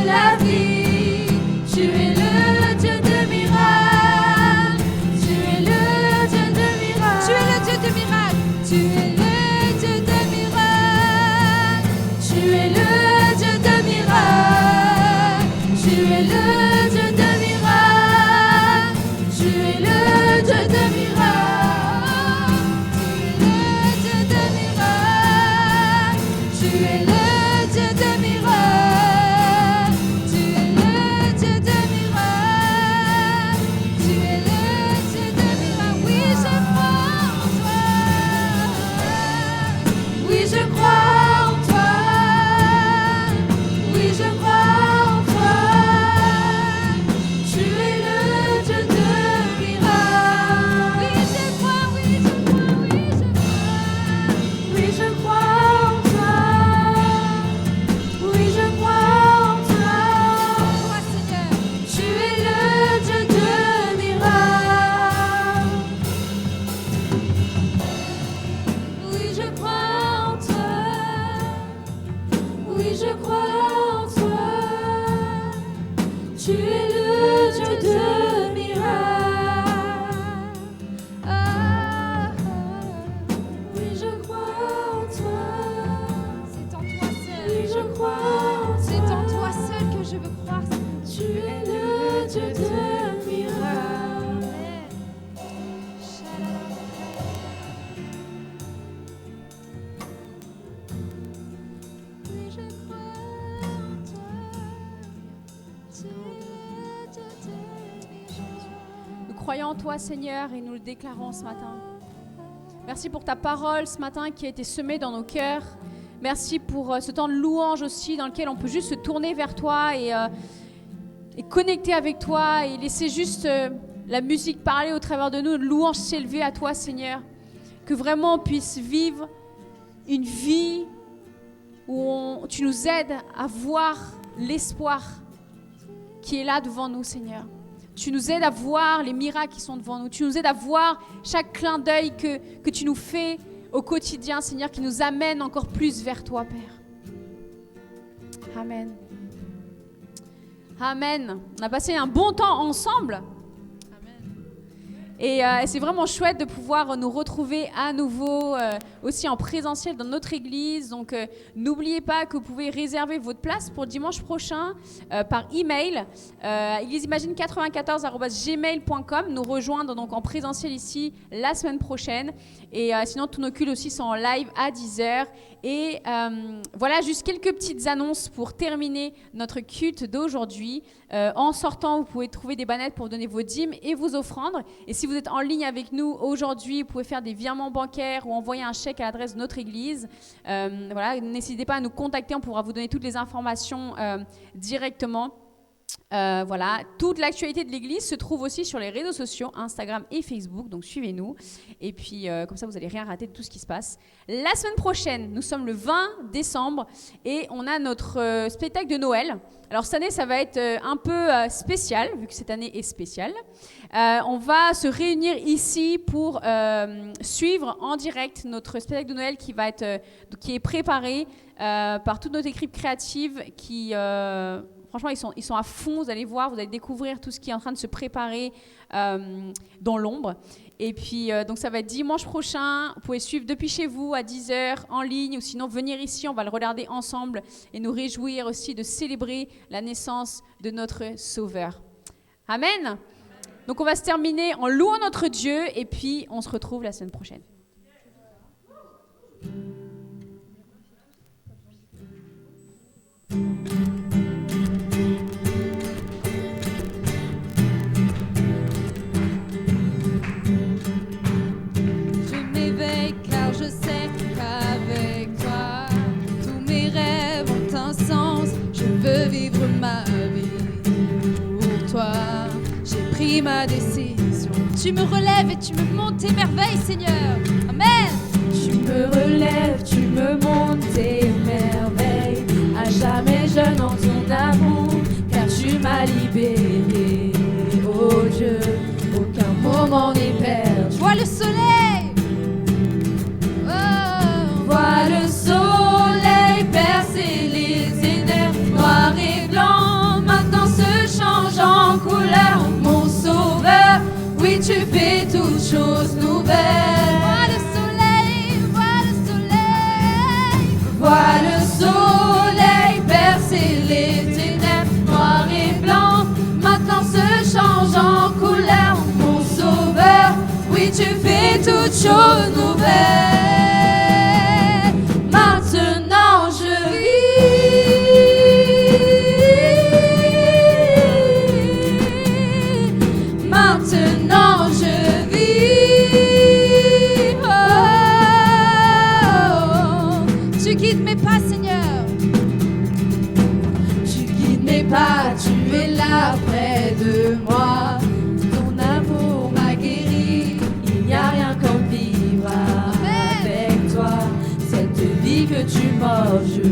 la vie. Tu es le Dieu de miracles. Tu es le Dieu de miracles. Tu es le Dieu de miracles. Tu es le Dieu de miracles. Tu es le Dieu de miracles. Tu es le Dieu de miracles. Tu es le Dieu de miracles. Tu es le Dieu de miracles. Tu es le Dieu de miracles. Tu es le Dieu de miracles. Oui, je crois en toi. Oui, je crois en toi. Tu es le Dieu de miracles. Oui, je crois, oui, je crois, oui, je crois. Oui, je crois en toi. Oui, je crois en toi. Toi, Seigneur. Tu es le Dieu de miracles. Oui, je crois en toi. Oui, je crois en toi. Tu es le Dieu de miracles. Ah, oui, je crois en toi. C'est en toi Oui, seul. je crois en toi. C'est en toi seul que je veux croire. Tu es le Dieu de miracles. Oui, je crois en toi. Tu es le Dieu de miracles. Nous croyons en toi, Seigneur, et nous le déclarons ce matin. Merci pour ta parole ce matin qui a été semée dans nos cœurs. Merci pour ce temps de louange aussi dans lequel on peut juste se tourner vers toi et connecter avec toi et laisser juste la musique parler au travers de nous, une louange s'élever à toi, Seigneur. Que vraiment on puisse vivre une vie où tu nous aides à voir l'espoir qui est là devant nous, Seigneur. Tu nous aides à voir les miracles qui sont devant nous. Tu nous aides à voir chaque clin d'œil que tu nous fais au quotidien, Seigneur, qui nous amène encore plus vers toi, Père. Amen. Amen. On a passé un bon temps ensemble. Et c'est vraiment chouette de pouvoir nous retrouver à nouveau aussi en présentiel dans notre église. Donc n'oubliez pas que vous pouvez réserver votre place pour dimanche prochain par email égliseimagine94@gmail.com, nous rejoindre donc en présentiel ici la semaine prochaine. Et sinon tous nos cultes aussi sont en live à 10h. Et voilà, juste quelques petites annonces pour terminer notre culte d'aujourd'hui. En sortant, vous pouvez trouver des bannettes pour donner vos dîmes et vos offrandes. Et si vous êtes en ligne avec nous aujourd'hui, vous pouvez faire des virements bancaires ou envoyer un chèque à l'adresse de notre église. Voilà, n'hésitez pas à nous contacter, on pourra vous donner toutes les informations directement. Voilà, toute l'actualité de l'église se trouve aussi sur les réseaux sociaux, Instagram et Facebook, donc suivez-nous. Et puis, comme ça, vous n'allez rien rater de tout ce qui se passe. La semaine prochaine, nous sommes le 20 décembre et on a notre spectacle de Noël. Alors, cette année, ça va être un peu spécial, vu que cette année est spéciale. On va se réunir ici pour suivre en direct notre spectacle de Noël qui est préparé par toute notre équipe créative qui... franchement, ils sont à fond. Vous allez voir, vous allez découvrir tout ce qui est en train de se préparer dans l'ombre. Et puis, donc ça va être dimanche prochain. Vous pouvez suivre depuis chez vous à 10h en ligne ou sinon venir ici. On va le regarder ensemble et nous réjouir aussi de célébrer la naissance de notre Sauveur. Amen. Donc on va se terminer en louant notre Dieu et puis on se retrouve la semaine prochaine. Je m'éveille car je sais qu'avec toi, tous mes rêves ont un sens. Je veux vivre ma vie pour toi. J'ai pris ma décision. Tu me relèves et tu me montes tes merveilles, Seigneur. Amen. Tu me relèves, tu me montes tes merveilles. À jamais jeune en ton amour, car tu m'as libéré. Oh Dieu, aucun moment n'est perdu. Vois le soleil. Vois le soleil percer les ténèbres, noir et blanc, maintenant se change en couleur. Mon sauveur, oui tu fais toutes choses nouvelles. Vois le soleil, vois le soleil. Vois le soleil percer les ténèbres, noir et blanc, maintenant se change en couleur. Mon sauveur, oui tu fais toutes choses nouvelles. Maintenant je vis. Maintenant je vis. Oh. Tu guides mes pas, Seigneur. Tu guides mes pas, tu es là près de moi. Ton amour m'a guéri, il n'y a rien comme vivre avec toi. Cette vie que tu m'offres, je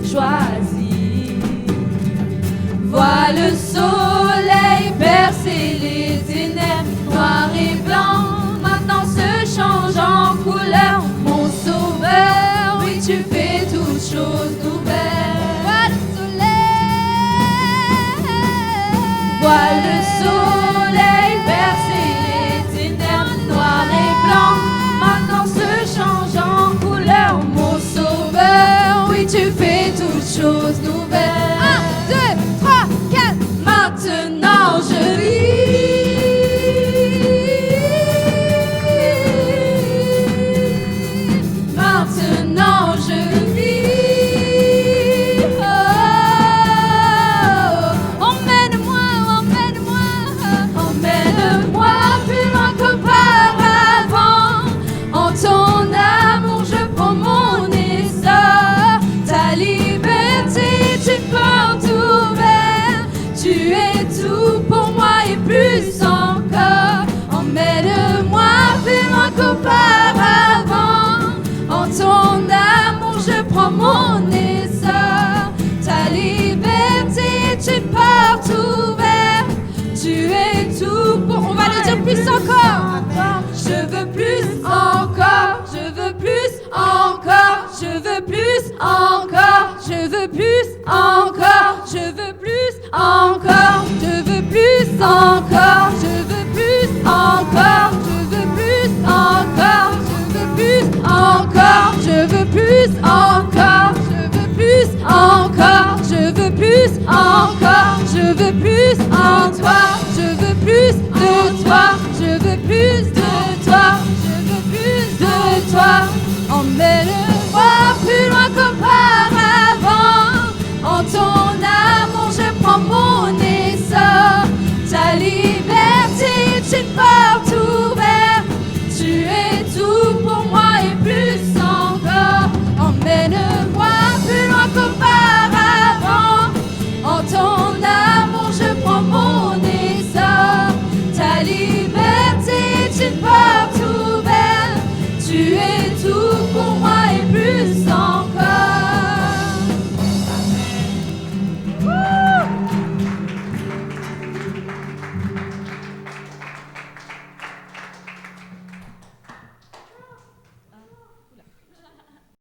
choisis. Vois le soleil percer les ténèbres, noir et blanc, maintenant se change en couleur. Mon sauveur, oui tu fais toutes choses nouvelles. Vois le soleil. Vois le soleil percer les ténèbres, noir et blanc, maintenant se change en couleur. Mon sauveur, oui tu fais toutes choses nouvelles. 1, 2, 3, 4. Maintenant je vis. Maintenant je vis. Oh, Emmène-moi, emmène-moi. emmène-moi plus loin qu'auparavant. En ton amour je prends mon essor. Ta liberté est une porte ouverte. Tu es tout pour moi et plus encore. Emmène-moi plus loin qu'auparavant. En ton amour je prends mon essor. Ta liberté est une porte ouverte. Tu es tout pour moi. On va le dire plus encore. Je veux plus encore. Je veux plus encore. Je veux plus encore. Je veux plus encore. Je veux plus encore. Je veux plus encore. Je veux plus encore. Je veux plus encore. Je veux plus encore. Je veux plus encore. Je veux plus encore. Je veux plus encore.